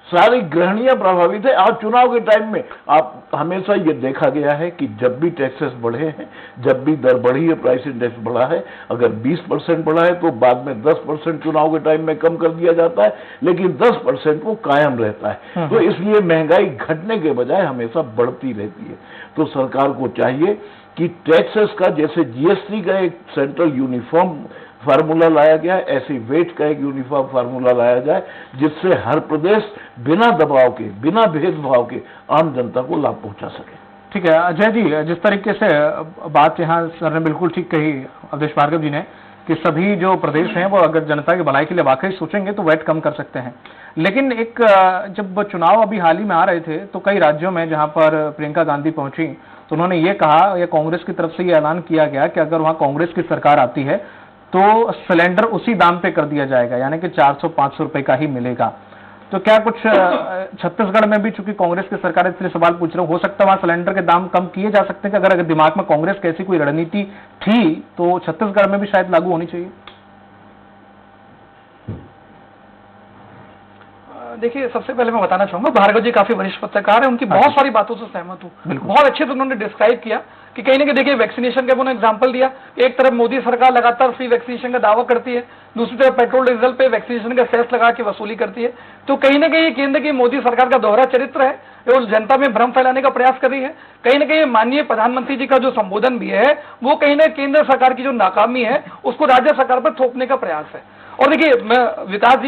सारी गृहणियां प्रभावित है। आज चुनाव के टाइम में आप हमेशा ये देखा गया है कि जब भी टैक्सेस बढ़े हैं, जब भी दर बढ़ी है, प्राइस इंडेक्स बढ़ा है, अगर 20% बढ़ा है तो बाद में 10% चुनाव के टाइम में कम कर दिया जाता है, लेकिन 10% वो कायम रहता है। तो इसलिए महंगाई घटने के बजाय हमेशा बढ़ती रहती है। तो सरकार को चाहिए कि टैक्सेस का, जैसे जीएसटी का एक सेंट्रल यूनिफॉर्म फार्मूला लाया गया है, ऐसे वेट का एक यूनिफॉर्म फार्मूला लाया जाए, जिससे हर प्रदेश बिना दबाव के, बिना भेदभाव के आम जनता को लाभ पहुंचा सके। ठीक है अजय जी, जिस तरीके से बात यहाँ सर ने बिल्कुल ठीक कही, अवधेश भार्गव जी ने, कि सभी जो प्रदेश हैं वो अगर जनता की भलाई के लिए वाकई सोचेंगे तो वेट कम कर सकते हैं। लेकिन एक जब चुनाव अभी हाल ही में आ रहे थे तो कई राज्यों में जहां पर प्रियंका गांधी पहुंची तो उन्होंने ये कहा, या कांग्रेस की तरफ से ये ऐलान किया गया कि अगर वहां कांग्रेस की सरकार आती है तो सिलेंडर उसी दाम पे कर दिया जाएगा, यानी कि 400-500 रुपए का ही मिलेगा। तो क्या कुछ छत्तीसगढ़ में भी, चूंकि कांग्रेस की सरकार है, इसलिए सवाल पूछ रहा हूँ, हो सकता है वहां सिलेंडर के दाम कम किए जा सकते हैं कि अगर दिमाग में कांग्रेस की ऐसी कोई रणनीति थी तो छत्तीसगढ़ में भी शायद लागू होनी चाहिए? देखिए, सबसे पहले मैं बताना चाहूंगा, भार्गव जी काफी वरिष्ठ पत्रकार है, उनकी बहुत सारी बातों से सहमत हूँ। बहुत अच्छे से उन्होंने डिस्क्राइब किया कि कहीं ना कहीं देखिए वैक्सीनेशन का उन्होंने एग्जांपल दिया। एक तरफ मोदी सरकार लगातार फ्री वैक्सीनेशन का दावा करती है, दूसरी तरफ पेट्रोल डीजल पे वैक्सीनेशन का सेस लगा के वसूली करती है। तो कहीं ना कहीं केंद्र की मोदी सरकार का दोहरा चरित्र है, वो जनता में भ्रम फैलाने का प्रयास कर रही है। कहीं ना कहीं माननीय प्रधानमंत्री जी का जो संबोधन भी है वो कहीं ना केंद्र सरकार की जो नाकामी है उसको राज्य सरकार पर थोपने का प्रयास है। और देखिए, मैं विकास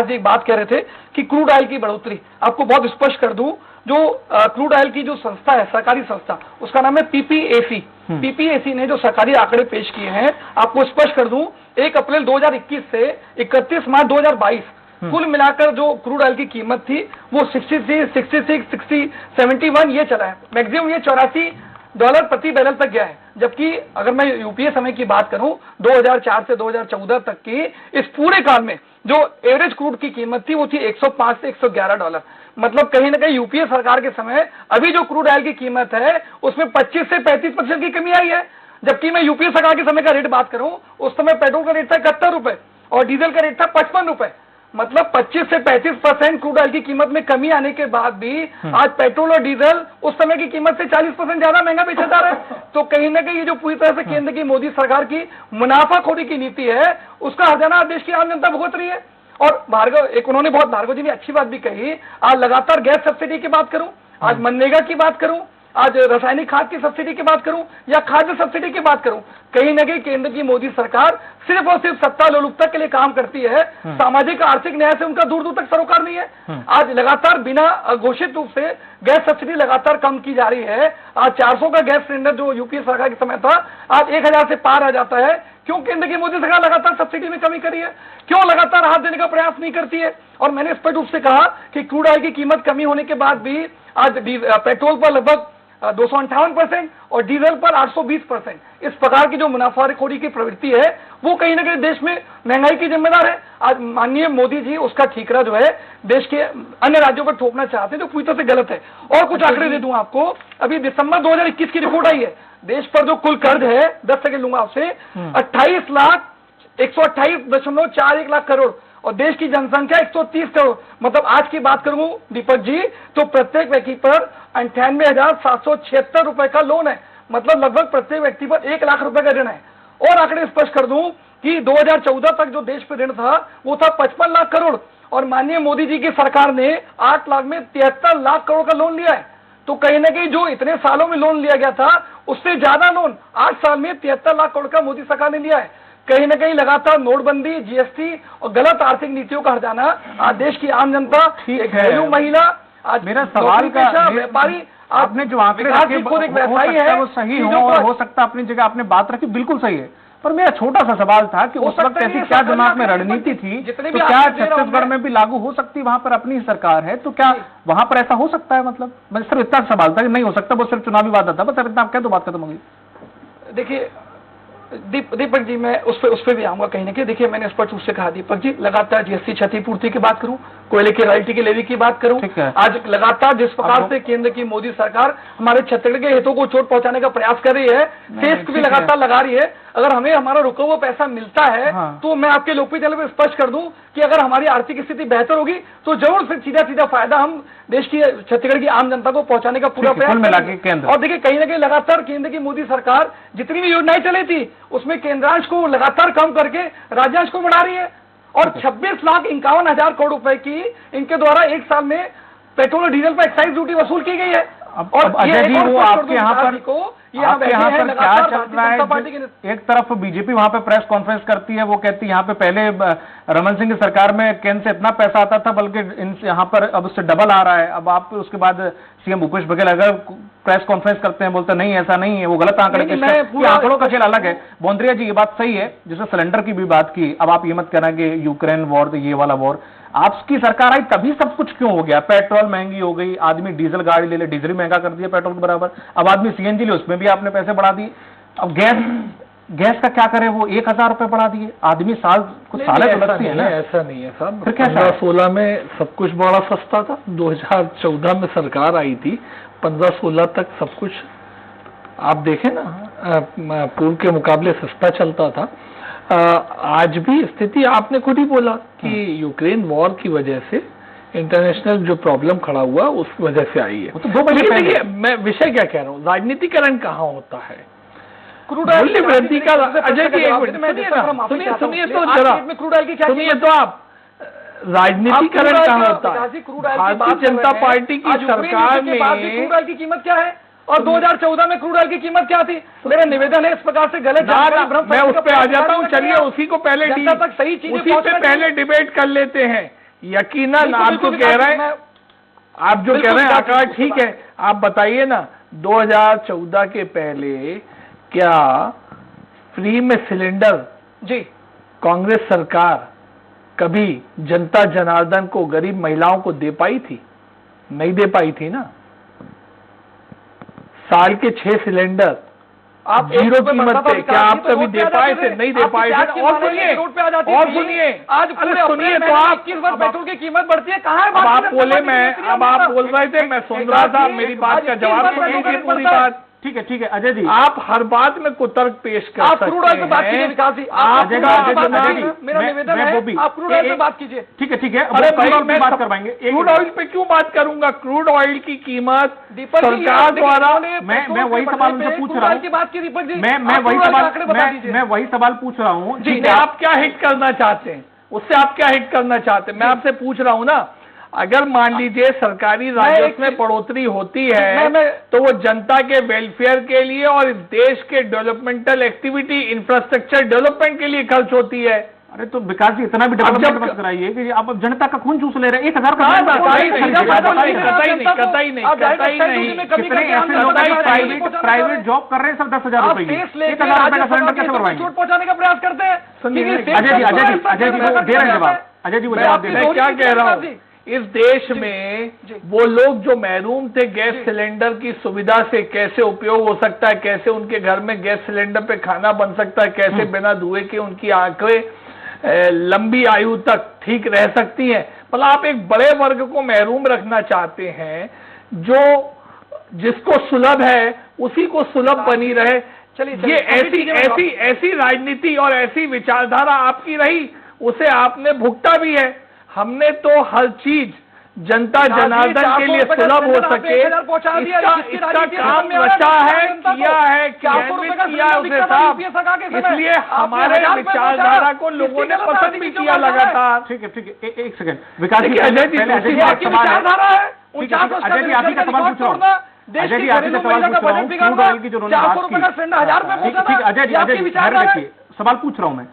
जी एक बात कह रहे थे कि क्रूड ऑयल की बढ़ोतरी, आपको बहुत स्पष्ट कर दूं, जो क्रूड ऑयल की जो संस्था है, सरकारी संस्था, उसका नाम है पीपीएसी। पीपीएसी ने जो सरकारी आंकड़े पेश किए हैं, आपको स्पष्ट कर दूं, 1 अप्रैल 2021 से 31 मार्च 2022 कुल मिलाकर जो क्रूड ऑयल की कीमत थी वो 63, 66, 60, 71 ये चला है। मैक्सिमम ये $84 प्रति बैरल तक गया है। जबकि अगर मैं यूपीए समय की बात करूं, 2004 से 2014 तक की इस पूरे काल में जो एवरेज क्रूड की कीमत थी वो थी $105 से $111। मतलब कहीं ना कहीं यूपीए सरकार के समय अभी जो क्रूड ऑयल की कीमत है उसमें 25 से 35% की कमी आई है। जबकि मैं यूपीए सरकार के समय का रेट बात करूं, उस समय पेट्रोल का रेट था 71 रुपए और डीजल का रेट था 55 रुपए। मतलब 25 से 35% क्रूड ऑयल की कीमत में कमी आने के बाद भी आज पेट्रोल और डीजल उस समय की कीमत से 40% ज्यादा महंगा बेचा जा रहा है। तो कहीं ना कहीं ये जो पूरी तरह से केंद्र की मोदी सरकार की मुनाफाखोरी की नीति है उसका हर्जाना देश की आम जनता भुगत रही है। और भार्गव जी ने अच्छी बात भी कही, आज लगातार गैस सब्सिडी की बात करूं, आज मनरेगा की बात करूं, आज रासायनिक खाद की सब्सिडी की बात करूं या खाद्य सब्सिडी की बात करूं, कहीं ना कहीं केंद्र की मोदी सरकार सिर्फ और सिर्फ सत्ता लोलुपता के लिए काम करती है। सामाजिक आर्थिक न्याय से उनका दूर दूर तक सरोकार नहीं है। आज लगातार बिना घोषित रूप से गैस सब्सिडी लगातार कम की जा रही है। आज 400 का गैस सिलेंडर जो यूपीए सरकार के समय था आज 1000 से पार आ जाता है। क्यों केंद्र की मोदी सरकार लगातार सब्सिडी में कमी करी है? क्यों लगातार हाथ देने का प्रयास नहीं करती है? और मैंने स्पष्ट रूप से कहा कि क्रूड ऑयल की कीमत कमी होने के बाद भी आज पेट्रोल पर लगभग 258% और डीजल पर 820%। इस प्रकार की जो मुनाफाखोरी की प्रवृत्ति है वो कहीं ना कहीं देश में महंगाई की जिम्मेदार है। आज माननीय मोदी जी उसका ठीकरा जो है देश के अन्य राज्यों पर थोपना चाहते हैं, जो पूरी तरह से गलत है। और कुछ आंकड़े दे दूं आपको, अभी दिसंबर 2021 की रिपोर्ट आई है, देश पर जो कुल कर्ज है, 10 सेकंड लूंगा आपसे, 128,128.41 लाख करोड़ और देश की जनसंख्या 130 करोड़। मतलब आज की बात करूं दीपक जी तो प्रत्येक व्यक्ति पर 98,776 रुपए का लोन है। मतलब लगभग प्रत्येक व्यक्ति पर 1 लाख रुपए का ऋण है। और आंकड़े स्पष्ट कर दूं कि 2014 तक जो देश पर ऋण था वो था 55 लाख करोड़ और माननीय मोदी जी की सरकार ने 8 लाख में 73 लाख करोड़ का लोन लिया है। तो कहीं ना कहीं जो इतने सालों में लोन लिया गया था उससे ज्यादा लोन 8 साल में 73 लाख करोड़ का मोदी सरकार ने लिया है। कहीं ना कहीं लगातार नोटबंदी, जीएसटी और गलत आर्थिक नीतियों का हर्जाना आज देश की आम जनता, एक घरेलू महिला, आज मेरा सवाल का व्यापारी, आपने जो आंकड़े रखे खुद एक व्यवसायी है, वो सही हो और हो सकता अपनी जगह आपने बात रखी बिल्कुल सही है। पर मेरा छोटा सा सवाल था कि उस वक्त ऐसी क्या दिमाग में रणनीति थी, तो क्या छत्तीसगढ़ में भी लागू हो सकती? वहां पर अपनी सरकार है तो क्या वहां पर ऐसा हो सकता है? मतलब मैं सिर्फ इतना सवाल था कि नहीं हो सकता, वो सिर्फ चुनावी वादा था, बस इतना आप कह दो बात खत्म होगी। देखिए दीपक जी, मैं उस पर भी आऊंगा कहीं ना कहीं। देखिए मैंने स्पष्ट रूप से कहा दीपक जी, लगातार जीएसटी क्षतिपूर्ति की बात करूं, कोयले की रॉयल्टी की लेवी की बात करूं, आज लगातार जिस प्रकार से केंद्र की मोदी सरकार हमारे छत्तीसगढ़ के हितों को चोट पहुंचाने का प्रयास कर रही है, सेस भी लगातार लगा रही है। अगर हमें हमारा रुका हुआ पैसा मिलता है तो मैं आपके लोकप्रिय चैनल पर स्पष्ट कर दूं कि अगर हमारी आर्थिक स्थिति बेहतर होगी तो जरूर फिर सीधा फायदा हम देश की छत्तीसगढ़ की आम जनता को पहुंचाने का पूरा प्रयास करेंगे। और देखिए कहीं ना कहीं लगातार केंद्र की मोदी सरकार जितनी भी योजनाएं चली थी उसमें केंद्रांश को लगातार कम करके राज्यांश को बढ़ा रही है। और 26,51,000 करोड़ रुपए की इनके द्वारा एक साल में पेट्रोल और डीजल पर एक्साइज ड्यूटी वसूल की गई है। और अजय जी, वो आपके यहाँ पर क्या चल रहा है? एक तरफ बीजेपी वहां पे प्रेस कॉन्फ्रेंस करती है, वो कहती है यहाँ पे पहले रमन सिंह की सरकार में केंद्र से इतना पैसा आता था बल्कि यहाँ पर अब उससे डबल आ रहा है। अब आप उसके बाद सीएम भूपेश बघेल अगर प्रेस कॉन्फ्रेंस करते हैं बोलते नहीं ऐसा नहीं है, वो गलत आंकड़े, आंकड़ों का खेल अलग है। बोंद्रिया जी ये बात सही है, जैसे सिलेंडर की भी बात की, अब आप ये मत कहना कि यूक्रेन वॉर ये वाला वॉर, आपकी सरकार आई तभी सब कुछ क्यों हो गया? पेट्रोल महंगी हो गई, आदमी डीजल गाड़ी ले ले, डीजल महंगा कर दिया पेट्रोल के बराबर, अब आदमी सीएनजी ले उसमें भी आपने पैसे बढ़ा दिए, अब गैस गैस का क्या करें, वो 1000 रुपए बढ़ा दिए, आदमी कुछ सालें तो लगती है ना। ऐसा नहीं है साहब, फिर क्या 15-16 में सब कुछ बड़ा सस्ता था, 2014 में सरकार आई थी, 15-16 तक सब कुछ आप देखें ना पूर्व के मुकाबले सस्ता चलता था। आज भी स्थिति आपने खुद ही बोला कि यूक्रेन वॉर की वजह से इंटरनेशनल जो प्रॉब्लम खड़ा हुआ उस वजह से आई है। तो 2 महीने पहले मैं विषय क्या कह रहा हूँ, राजनीतिकरण कहाँ होता है, मूल्य वृद्धि का। अजय जी एक मिनट सुनिए तो जरा सुनिए तो आप, राजनीतिकरण कहाँ होता है? भारतीय जनता पार्टी की सरकार में क्रूड ऑयल की कीमत क्या है और 2014 में क्रूड ऑयल की कीमत क्या थी? मेरा निवेदन है इस प्रकार से गलत जानकारी मैं उस पे आ जाता हूँ, चलिए उसी को पहले तक सही चीजें उसी पे पहले डिबेट कर लेते हैं। यकीनन आप जो कह रहे हैं, आप जो कह रहे हैं आकाश ठीक है, आप बताइए ना 2014 के पहले क्या फ्री में सिलेंडर जी कांग्रेस सरकार कभी जनता जनार्दन को, गरीब महिलाओं को दे पाई थी? नहीं दे पाई थी ना। साल के 6 सिलेंडर आप 0 कीमत पे, क्या आप कभी दे पाए थे? नहीं दे पाए थे। और सुनिए आज सुनिए तो आप पेट्रोल की कीमत बढ़ती है, कहाँ है? अब आप बोले, मैं अब आप बोल रहे थे, मैं सुन रहा था, मेरी बात का जवाब सुन लीजिए पूरी बात। ठीक है अजय जी, आप हर बात में कुतर्क पेश कर सकते हैं। क्रूड ऑयल पे बात कीजिए विकास जी, मेरा निवेदन है आप क्रूड ऑयल पे बात कीजिए। ठीक है अरे भाई मैं बात करवाएंगे। क्रूड ऑयल पे क्यों बात करूंगा? क्रूड ऑयल की कीमत सरकार द्वारा, मैं वही सवाल उनसे पूछ रहा हूँ, की बात की दीपक जी, मैं वही सवाल पूछ रहा हूँ जी। आप क्या हिट करना चाहते हैं उससे, आप क्या हिट करना चाहते हैं? मैं आपसे पूछ रहा हूँ ना, अगर मान लीजिए सरकारी राजस्व में बढ़ोतरी होती है तो वो जनता के वेलफेयर के लिए और इस देश के डेवलपमेंटल एक्टिविटी, इंफ्रास्ट्रक्चर डेवलपमेंट के लिए खर्च होती है। अरे तो विकास जी इतना भी डेवलपमेंट मत कराइए कि आप जनता का खून चूस ले रहे हैं। 1000 प्राइवेट जॉब कर रहे हैं सब 10,000 रुपए, 1000 रुपए का सिलेंडर कैसे करवाएंगे? पहुंचाने का प्रयास करते हैं। अजय जी वो दे रहे हैं जवाब, अजय जी वो जवाब दे रहे हैं। क्या कह रहा हूँ, इस देश में वो लोग जो महरूम थे गैस सिलेंडर की सुविधा से, कैसे उपयोग हो सकता है, कैसे उनके घर में गैस सिलेंडर पे खाना बन सकता है, कैसे बिना धुएं के उनकी आंखें लंबी आयु तक ठीक रह सकती हैं। मतलब आप एक बड़े वर्ग को महरूम रखना चाहते हैं, जो जिसको सुलभ है उसी को सुलभ बनी रहे। ये ऐसी राजनीति और ऐसी विचारधारा आपकी रही, उसे आपने भुगता भी है। हमने तो हर चीज जनता जनार्दन के लिए सुलभ हो सके इसका काम रचा है, किया है, किया उसे साहब। इसलिए हमारे विचारधारा को लोगों ने पसंद भी किया लगातार। ठीक है एक सेकंड विकास जी, अजय जी अजय जी आप ही का सवाल पूछ रहा हूँ, अजय जी आप ही का सवाल पूछ रहा हूँ, क्रूड ऑयल की जो उन्होंने बात की, ठीक अजय जी रखिए, सवाल पूछ रहा हूँ मैं,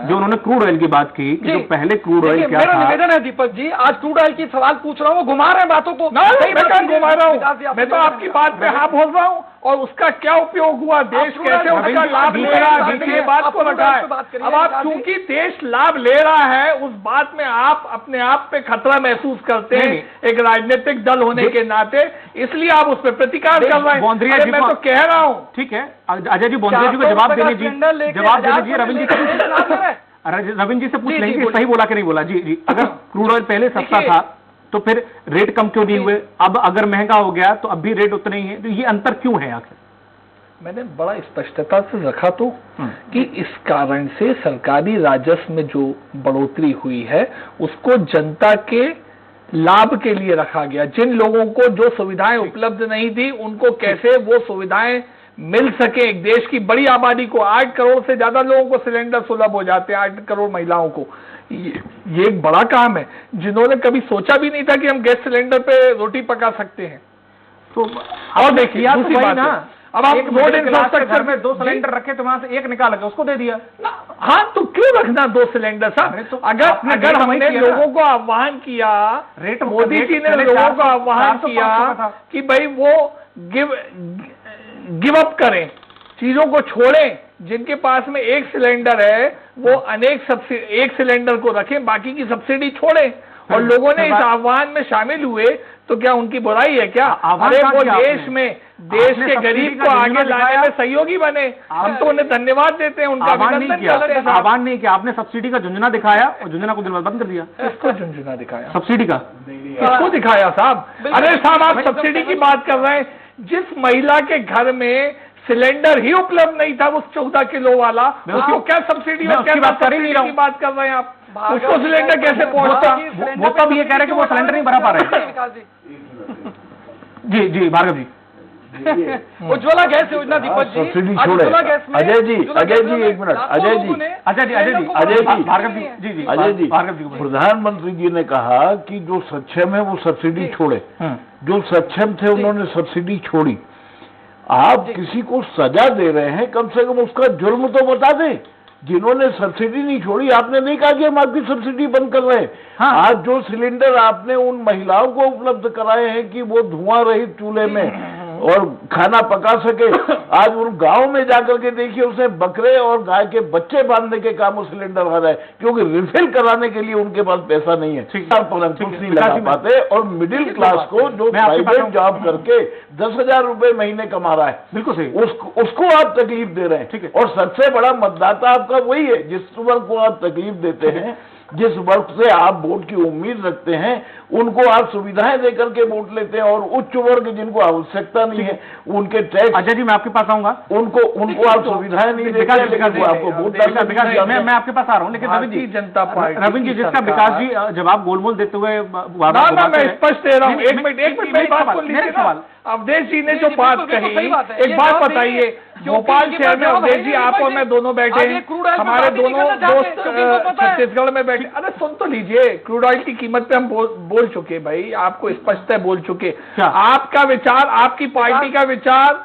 जो उन्होंने क्रूड ऑयल की बात की कि जो पहले क्रूड ऑयल क्या मेरा था। निवेदन है दीपक जी, आज क्रूड ऑयल की सवाल पूछ रहा हूँ, वो घुमा रहे हैं बातों को। मैं कहाँ घुमा रहा हूँ, मैं तो आपकी बात पे हाँ बोल रहा हूँ और उसका क्या उपयोग हुआ, देश कैसे उसका लाभ ले रहा है, दूसरी बात को रखा है। अब आप चूंकि देश लाभ ले रहा है उस बात में आप अपने आप पे खतरा महसूस करते हैं एक राजनीतिक दल होने के नाते, इसलिए आप उस पर प्रतिकार कर रहे हैं। मैं तो कह रहा हूँ, ठीक है अजय जी, बॉन्द्रिया जी को जवाब देने दीजिए, रविंद्र जी से पूछ लेंगे सही बोला कि नहीं बोला। जी अगर क्रूड ऑयल पहले सस्ता था तो फिर रेट कम क्यों नहीं हुए? अब अगर महंगा हो गया तो अब भी रेट उतना ही है, तो ये अंतर क्यों है आखिर? मैंने बड़ा स्पष्टता से रखा तो कि इस कारण से सरकारी राजस्व में जो बढ़ोतरी हुई है उसको जनता के लाभ के लिए रखा गया। जिन लोगों को जो सुविधाएं उपलब्ध नहीं थी उनको कैसे वो सुविधाएं मिल सके। एक देश की बड़ी आबादी को, 8 करोड़ से ज्यादा लोगों को सिलेंडर सुलभ हो जाते हैं, 8 करोड़ महिलाओं को। ये एक बड़ा काम है, जिन्होंने कभी सोचा भी नहीं था कि हम गैस सिलेंडर पे रोटी पका सकते हैं। तो और देखिए दूसरी बात ना, अब आप रोड इंफ्रास्ट्रक्चर में 2 सिलेंडर रखे तो वहां से एक निकाल के उसको दे दिया। हाँ तो क्यों रखना 2 सिलेंडर साहब? तो अगर हमने लोगों को आह्वान किया, मोदी जी ने लोगों को आह्वान किया कि भाई वो गिव अप करें, चीजों को छोड़ें, जिनके पास में 1 सिलेंडर है वो एक सिलेंडर को रखें, बाकी की सब्सिडी छोड़ें, और लोगों ने इस आह्वान में शामिल हुए, तो क्या उनकी बुराई है क्या? अरे वो देश में देश के गरीब को आगे लाने में सहयोगी बने, हम तो उन्हें धन्यवाद देते हैं, उनका अभिनंदन करते हैं। आह्वान नहीं किया आपने, सब्सिडी का झुंझुना दिखाया और झुंझुना को दिन बंद कर दिया। किसको झुंझुना दिखाया? सब्सिडी का किसको दिखाया साहब? अरे साहब आप सब्सिडी की बात कर रहे हैं, जिस महिला के घर में सिलेंडर ही उपलब्ध नहीं था, वो 14 किलो वाला, उसको क्या सब्सिडी और क्या बात कर रहे हैं आप? उसको सिलेंडर कैसे पहुंचता? वो तब ये कह रहे हैं कि वो सिलेंडर नहीं भरा पा रहे हैं। जी भार्गव जी, उज्ज्वला गैस योजना, दीपक जी, सब्सिडी छोड़े। अजय जी एक मिनट, अजय जी भार्गव जी, प्रधानमंत्री जी ने कहा कि जो सक्षम है वो सब्सिडी छोड़े, जो सक्षम थे उन्होंने सब्सिडी छोड़ी। आप किसी को सजा दे रहे हैं, कम से कम उसका जुर्म तो बता दें। जिन्होंने सब्सिडी नहीं छोड़ी, आपने नहीं कहा कि हम आपकी सब्सिडी बंद कर रहे हैं। आज जो सिलेंडर आपने उन महिलाओं को उपलब्ध कराए हैं कि वो धुआं रहित चूल्हे में और खाना पका सके, आज उन गांव में जाकर के देखिए, उसने बकरे और गाय के बच्चे बांधने के काम वो सिलेंडर आ रहा है, क्योंकि रिफिल कराने के लिए उनके पास पैसा नहीं है, कुछ नहीं लगा पाते। और मिडिल क्लास को जो प्राइवेट जॉब करके 10,000 रुपए महीने कमा रहा है, बिल्कुल सही, उसको आप तकलीफ दे रहे हैं। और सबसे बड़ा मतदाता आपका वही है जिस वर्ग को आप तकलीफ देते हैं, जिस वर्ग से आप वोट की उम्मीद रखते हैं, उनको आप सुविधाएं देकर के वोट लेते हैं। और उच्च वर्ग जिनको आवश्यकता नहीं है, उनके टैक्स, अजय जी मैं आपके पास आऊंगा, उनको आप सुविधाएं नहीं देते, आपको वोट मैं आपके पास आ रहा हूँ। लेकिन भारतीय जनता पार्टी, रविंद्र जी, जिसका विकास जी जवाब गोलमोल देते हुए मैं स्पष्ट दे रहा हूँ। एक मिनट मेरी बात सुन लीजिए सवाल। अवधेश जी ने जो बात कही, एक बात बताइए, भोपाल शहर में अवधेश जी आप और मैं दोनों बैठे हैं, हमारे दोनों दोस्त छत्तीसगढ़ में बैठे। अरे सुन तो लीजिए, क्रूड ऑयल की कीमत पे हम बोल चुके भाई, आपको स्पष्ट है बोल चुके। आपका विचार, आपकी पार्टी का विचार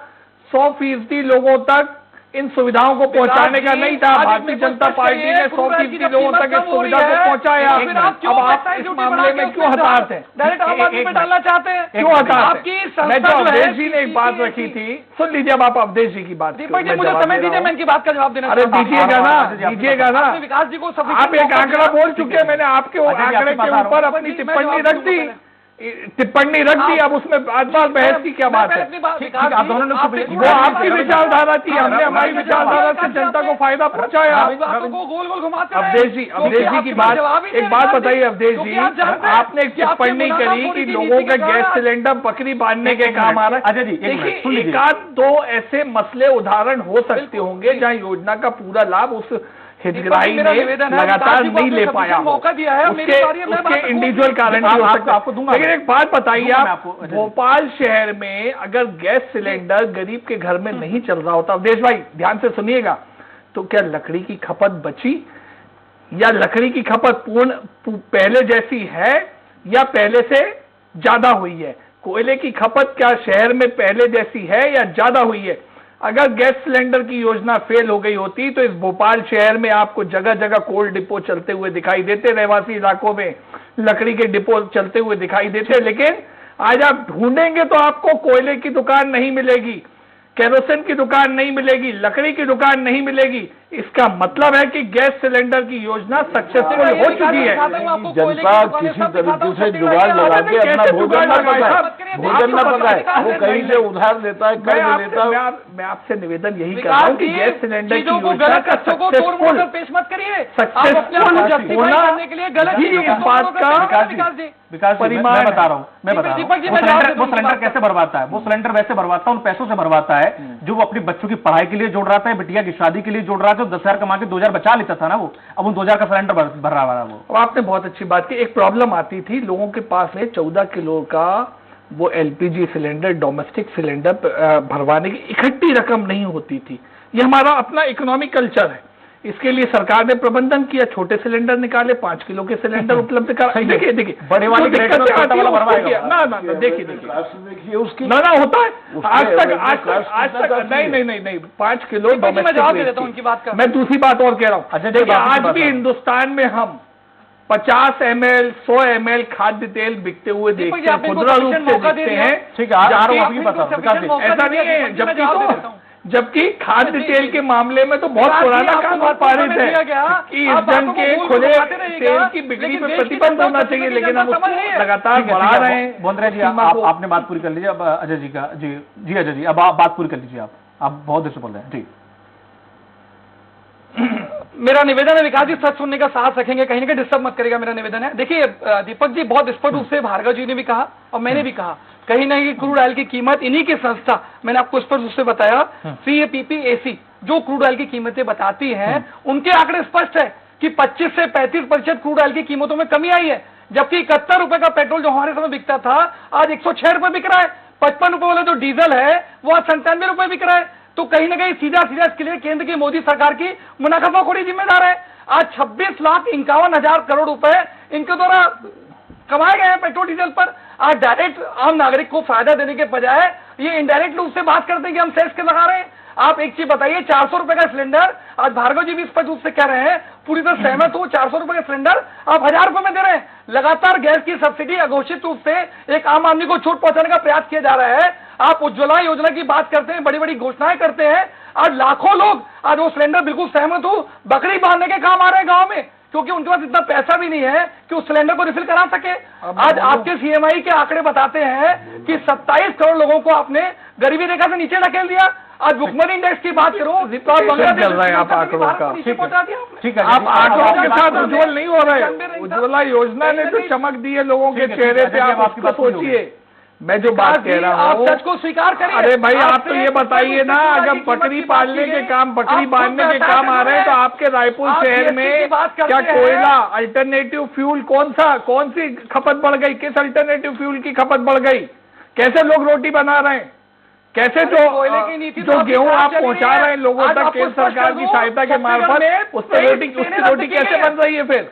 100% लोगों तक इन सुविधाओं को पहुंचाने का नहीं था। भारतीय जनता पार्टी ने 100% लोगों तक इस सुविधा को पहुंचाया। अब आप इस मामले में क्यों हताहत हैं? डायरेक्ट आम आदमी पे डालना चाहते हैं, क्यों हताहत हैं? मैं जो अवधेश जी ने एक बात रखी थी, सुन लीजिए। अब आप अवधेश जी की बात, दीपक जी मुझे समय दीजिए, मैं इनकी बात का जवाब देना। अरे दीजिएगा ना। विकास जी को आप एक आंकड़ा बोल चुके हैं, मैंने आपके आंकड़े के ऊपर अपनी टिप्पणी रख दी। अब उसमें बात बहस की क्या बात है? वो आपकी विचारधारा थी, हमने हमारी विचारधारा से जनता को फायदा पहुंचाया। अवधेश जी की बात, एक बात बताइए अवधेश जी, आपने एक टिप्पणी करी कि लोगों का गैस सिलेंडर बकरी बांधने के काम आ रहा है। देखिए, एक आध दो ऐसे मसले उदाहरण हो सकते होंगे जहाँ योजना का पूरा लाभ उस हितग्राही ने लगातार नहीं ले पाया, मौका दिया है, उसके इंडिविजुअल कारण भी हो सकता है। लेकिन एक बात बताइए आप, भोपाल शहर में अगर गैस सिलेंडर गरीब के घर में नहीं चल रहा होता, अवधेश भाई ध्यान से सुनिएगा, तो क्या लकड़ी की खपत बची, या लकड़ी की खपत पहले जैसी है या पहले से ज्यादा हुई है? कोयले की खपत क्या शहर में पहले जैसी है या ज्यादा हुई है? अगर गैस सिलेंडर की योजना फेल हो गई होती तो इस भोपाल शहर में आपको जगह जगह कोल्ड डिपो चलते हुए दिखाई देते, रहवासी इलाकों में लकड़ी के डिपो चलते हुए दिखाई देते। लेकिन आज आप ढूंढेंगे तो आपको कोयले की दुकान नहीं मिलेगी, केरोसिन की दुकान नहीं मिलेगी, लकड़ी की दुकान नहीं मिलेगी। इसका मतलब है कि गैस सिलेंडर की योजना सक्सेसफुल हो चुकी है। जनता किसी तरीके से जुगाड़ लगा के अपना भोजन न पकाए, वो कहीं से उधार लेता है, कर्ज लेता है। मैं आपसे निवेदन यही कर रहा हूँ कि गैस सिलेंडर की योजना का सक्सेसफुल पेश मत करिए, सक्सेसफुल होना ही इस बात का विकास परिमाण मैं बता रहा हूँ। वो सिलेंडर कैसे भरवाता है? वो सिलेंडर वैसे भरवाता है, उन पैसों से भरवाता है जो वो अपनी बच्चों की पढ़ाई के लिए जोड़ रहा था, बिटिया की शादी के लिए जोड़ रहा था। 10,000 कमा के 2,000 बचा लेता था ना वो, अब उन 2,000 का सिलेंडर भर रहा है वो। अब आपने बहुत अच्छी बात की। एक प्रॉब्लम आती थी, लोगों के पास में 14 किलो का वो एलपीजी सिलेंडर, डोमेस्टिक सिलेंडर भरवाने की इकट्ठी रकम नहीं होती थी। ये हमारा अपना इकोनॉमिक कल्चर है। इसके लिए सरकार ने प्रबंधन किया, छोटे सिलेंडर निकाले, 5 किलो के सिलेंडर उपलब्ध करा। देखिए बड़े वाले ना देखिए उसकी ना होता है आज तक नहीं 5 किलो डोमेस्टिक। मैं दूसरी बात और कह रहा हूँ, देखिए आज भी हिंदुस्तान में हम 50 ml 100 ml खाद्य तेल बिकते हुए देखते हैं, खुदरा रूप से देखते हैं। ठीक है, ऐसा नहीं है, जबकि जबकि खाद्य तेल के मामले में तो बहुत पुराना कानून पारित है कि ईंधन के खुले तेल की बिक्री पर प्रतिबंध होना चाहिए, लेकिन हम उसको लगातार बढ़ा रहे हैं। बोंद्रा जी, आपने बात पूरी कर लीजिए। अब अजय जी का, जी अजय जी, अब आप बात पूरी कर लीजिए। आप बहुत देर से बोल रहे हैं जी। मेरा निवेदन है विकास जी, सच सुनने का साहस रखेंगे, कहीं ना कहीं डिस्टर्ब मत करेगा, मेरा निवेदन है। देखिए दीपक जी, बहुत स्पष्ट रूप से भार्गव जी ने भी कहा और मैंने भी कहा, कहीं ना कहीं क्रूड ऑयल की कीमत इन्हीं की संस्था, मैंने आपको स्पष्ट रूप से बताया, CAPPAC जो क्रूड ऑयल की कीमतें बताती हैं, उनके आंकड़े स्पष्ट है कि 25 से 35% क्रूड ऑयल की कीमतों में कमी आई है, जबकि 71 रुपए का पेट्रोल जो हमारे समय बिकता था आज 106 रुपए बिक रहा है। 55 रुपए वाला जो डीजल है वो आज 97 रुपए बिक रहा है। तो कहीं ना कहीं सीधा इसके लिए केंद्र की मोदी सरकार की मुनाफाखोरी जिम्मेदार है। आज 26,51,000 करोड़ रुपए इनके द्वारा कमाए गए हैं पेट्रोल डीजल पर। आज डायरेक्ट आम नागरिक को फायदा देने के बजाय ये इनडायरेक्ट रूप से बात करते हैं कि हम सेस के लगा रहे हैं। आप एक चीज बताइए, 400 रुपए का सिलेंडर, आज भार्गव जी भी स्पष्ट रूप से कह रहे हैं, पूरी तरह सहमत हूं, 400 रुपए का सिलेंडर आप 1000 रुपए में दे रहे हैं। लगातार गैस की सब्सिडी अघोषित रूप से एक आम आदमी को छूट पहुंचाने का प्रयास किया जा रहा है। आप उज्ज्वला योजना की बात करते हैं, बड़ी बड़ी घोषणाएं करते हैं, आज लाखों लोग, आज वो सिलेंडर बिल्कुल सहमत हूं, बकरी बांधने के काम आ रहे हैं गांव में, क्योंकि उनके पास इतना पैसा भी नहीं है कि उस सिलेंडर को रिफिल करा सके। आज आपके CMI के आंकड़े बताते हैं कि 27 करोड़ लोगों को आपने गरीबी रेखा से नीचे ढकेल दिया। आज भुखमरी इंडेक्स की बात करूं तो चल रहा है आप आंकड़ों का, ठीक है, आप आंकड़ों के साथ उज्ज्वल नहीं हो रहे। उज्ज्वला योजना ने जो चमक दी है लोगों के चेहरे पे, आप उसको सोचिए। मैं जो बात कह रहा हूँ, आप सच को स्वीकार करिए। अरे भाई, आप तो ये बताइए ना, अगर बकरी पालने के काम, बकरी बांधने के काम आ रहे हैं, तो आपके रायपुर शहर में क्या कोयला, अल्टरनेटिव फ्यूल, कौन सी खपत बढ़ गई? किस अल्टरनेटिव फ्यूल की खपत बढ़ गई? कैसे लोग रोटी बना रहे हैं? कैसे जो गेहूं आप पहुंचा रहे हैं लोगों तक केंद्र सरकार की सहायता के मार्फत, उसकी रोटी कैसे बन रही है फिर?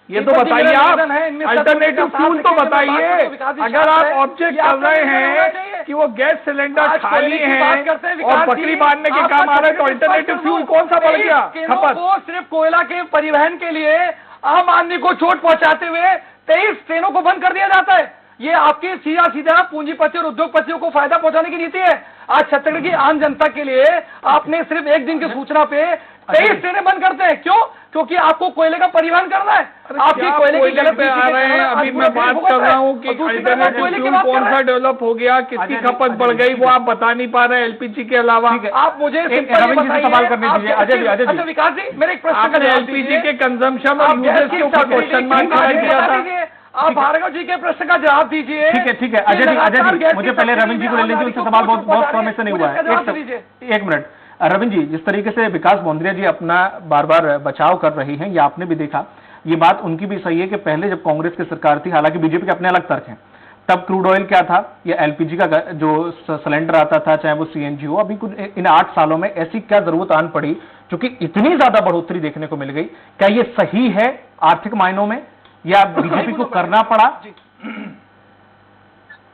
ये तो बताइए आप। अल्टरनेटिव फ्यूल तो बताइए। अगर आप ऑब्जेक्ट कर रहे हैं कि वो गैस सिलेंडर खाली हैं और बकरी बांधने के काम आ रहे हैं, तो अल्टरनेटिव फ्यूल कौन सा बढ़ गया खपत? वो सिर्फ कोयला के परिवहन के लिए आम आदमी को चोट पहुंचाते हुए 23 ट्रेनों को बंद कर दिया जाता है। ये आपकी सीधा पूंजीपति और उद्योगपतियों को फायदा पहुंचाने की नीति है। आज छत्तीसगढ़ की आम जनता के लिए आपने सिर्फ एक दिन की सूचना पे 23 ट्रेनें बंद करते हैं। क्यों? क्योंकि आपको कोयले का परिवहन करना है। आपकी कोयले की गलत पे आ रहे हैं। अभी मैं बात कर रहा हूँ कि अल्टरनेटिव फ्यूल कौन सा डेवलप हो गया, किसकी खपत बढ़ गई, वो आप बता नहीं पा रहे हैं LPG के अलावा। आप मुझे सवाल करने दीजिए। अच्छा विकास जी, मेरे एक प्रश्न का जवाब LPG के कंजम्पशन और यूजेस के ऊपर क्वेश्चन मार्क किया था। आप भार्गव जी के प्रश्न का जवाब दीजिए। ठीक है अजय जी, मुझे पहले रविंद्र जी को ले लीजिए, उनसे सवाल बहुत समय से नहीं हुआ है। एक मिनट रविंद्र जी, जिस तरीके से विकास बोंद्रिया जी अपना बार बार बचाव कर रही हैं, ये आपने भी देखा, ये बात उनकी भी सही है कि पहले जब कांग्रेस की सरकार थी, हालांकि बीजेपी के अपने अलग तर्क हैं, तब क्रूड ऑयल क्या था, या LPG का जो सिलेंडर आता था, चाहे वो CNG हो, अभी कुछ इन 8 सालों में ऐसी क्या जरूरत आन पड़ी क्योंकि इतनी ज्यादा बढ़ोतरी देखने को मिल गई? क्या ये सही है आर्थिक मायनों में, या बीजेपी को करना पड़ा?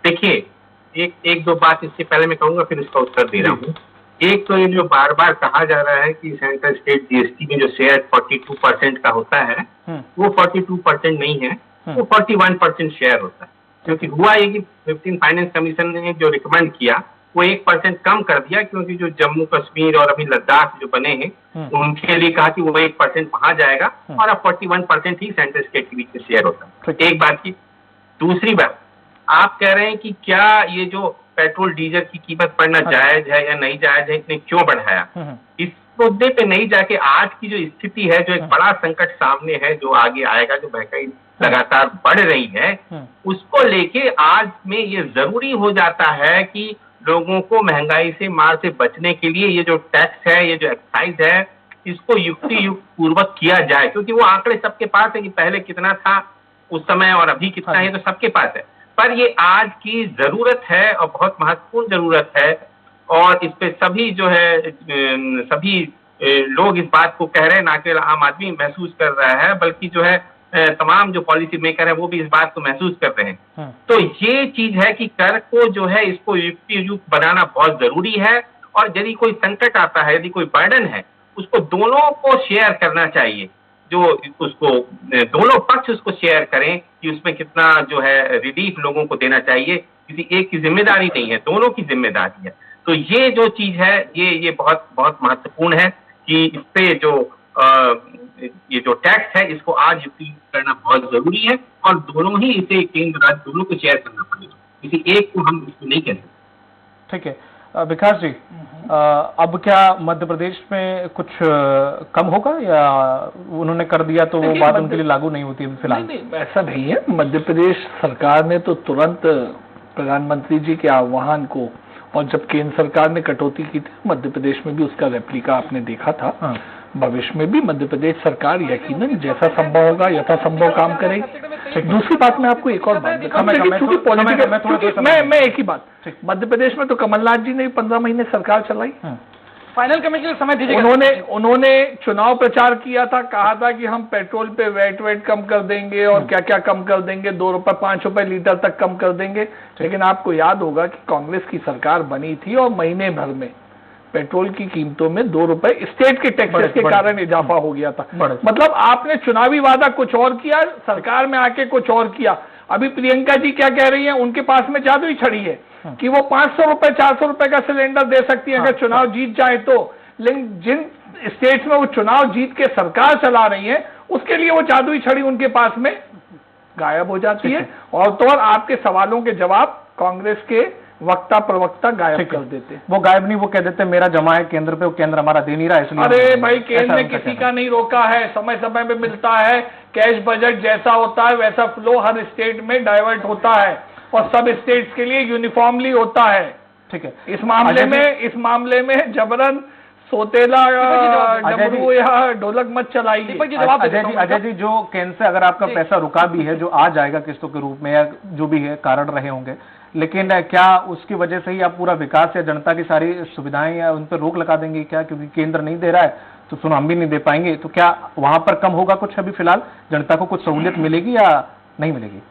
देखिए, एक दो बात इससे पहले मैं कहूंगा, फिर इसका उत्तर दे रहा हूँ। एक तो ये जो बार बार कहा जा रहा है कि सेंट्रल स्टेट GST में जो शेयर 42% का होता है, वो 42% नहीं है, वो 41% शेयर होता है। क्योंकि हुआ ये कि 15 फाइनेंस कमीशन ने जो रिकमेंड किया वो 1% कम कर दिया, क्योंकि जो जम्मू कश्मीर और अभी लद्दाख जो बने हैं उनके लिए कहा कि वो 1% वहां जाएगा और अब 41% ही सेंट्रल स्टेट के बीच में शेयर होता है। एक बात की। दूसरी बात, आप कह रहे हैं कि क्या ये जो पेट्रोल डीजल की कीमत बढ़ना जायज है या नहीं जायज है, इसने क्यों बढ़ाया? इस मुद्दे पे नहीं जाके आज की जो स्थिति है, जो एक बड़ा संकट सामने है, जो आगे आएगा, जो महंगाई लगातार बढ़ रही है, उसको लेके आज में ये जरूरी हो जाता है कि लोगों को महंगाई से मार से बचने के लिए ये जो टैक्स है, ये जो एक्साइज है, इसको युक्ति युक्त पूर्वक किया जाए। क्योंकि वो आंकड़े सबके पास है कि पहले कितना था उस समय और अभी कितना है, तो सबके पास है। पर ये आज की जरूरत है और बहुत महत्वपूर्ण जरूरत है, और इस पे सभी जो है सभी लोग इस बात को कह रहे हैं, ना केवल आम आदमी महसूस कर रहा है, बल्कि जो है तमाम जो पॉलिसी मेकर है वो भी इस बात को महसूस कर रहे हैं। तो ये चीज है कि कर को जो है इसको युक्ति युक्त बनाना बहुत जरूरी है, और यदि कोई संकट आता है, यदि कोई बर्डन है, उसको दोनों को शेयर करना चाहिए। जो उसको दोनों पक्ष उसको शेयर करें कि उसमें कितना जो है रिलीफ लोगों को देना चाहिए। किसी एक की जिम्मेदारी नहीं है, दोनों की जिम्मेदारी है। तो ये जो चीज है ये बहुत बहुत महत्वपूर्ण है कि इस पे जो ये जो टैक्स है इसको आज यूटिलाइज करना बहुत जरूरी है और दोनों ही इसे केंद्र राज्य दोनों को शेयर करना पड़ेगा, किसी एक को हम इसको नहीं कह सकते। ठीक है विकास जी, अब क्या मध्य प्रदेश में कुछ कम होगा या उन्होंने कर दिया तो वो बात उनके लिए लागू नहीं होती है फिलहाल? नहीं, ऐसा नहीं है। मध्य प्रदेश सरकार ने तो तुरंत प्रधानमंत्री जी के आह्वान को, और जब केंद्र सरकार ने कटौती की थी मध्य प्रदेश में भी उसका रेप्लिका आपने देखा था। भविष्य में भी मध्य प्रदेश सरकार यकीनन जैसा संभव होगा यथासंभव काम करेगी। दूसरी बात मैं आपको एक और बात मैं एक ही बात, मध्य प्रदेश में तो कमलनाथ जी ने 15 महीने सरकार चलाई। फाइनल कमेंट के लिए समय दीजिएगा। उन्होंने चुनाव प्रचार किया था, कहा था कि हम पेट्रोल पे वेट कम कर देंगे और क्या क्या कम कर देंगे, 2 रुपए 5 रुपए लीटर तक कम कर देंगे। लेकिन आपको याद होगा कि कांग्रेस की सरकार बनी थी और महीने भर में पेट्रोल की कीमतों में 2 रुपए स्टेट के टैक्सेस के कारण इजाफा हो गया था। मतलब आपने चुनावी वादा कुछ और किया, सरकार में आके कुछ और किया। अभी प्रियंका जी क्या कह रही हैं, उनके पास में जादुई छड़ी है कि वो 500 रुपए 400 रुपए का सिलेंडर दे सकती है अगर चुनाव जीत जाए तो। लेकिन जिन स्टेट्स में वो चुनाव जीत के सरकार चला रही है उसके लिए वो जादुई छड़ी उनके पास में गायब हो जाती है, और तो और आपके सवालों के जवाब कांग्रेस के वक्ता प्रवक्ता गायब कर देते। वो गायब नहीं, वो कह देते मेरा जमा है केंद्र पे, वो केंद्र हमारा दे नहीं रहा इसलिए। अरे भाई, केंद्र ने किसी का नहीं रोका है, समय समय में मिलता है। कैश बजट जैसा होता है वैसा फ्लो हर स्टेट में डाइवर्ट होता है और सब स्टेट्स के लिए यूनिफॉर्मली होता है। ठीक है, इस मामले में जबरन सोतेला डमरू या ढोलक मत चलाइए। अजय जी, जो केंद्र से अगर आपका पैसा रुका भी है, जो आ जाएगा किस्तों के रूप में या जो भी है कारण रहे होंगे, लेकिन क्या उसकी वजह से ही आप पूरा विकास या जनता की सारी सुविधाएं या उन पर रोक लगा देंगे क्या? क्योंकि केंद्र नहीं दे रहा है तो सुनो हम भी नहीं दे पाएंगे, तो क्या वहां पर कम होगा कुछ? अभी फिलहाल जनता को कुछ सहूलियत मिलेगी या नहीं मिलेगी?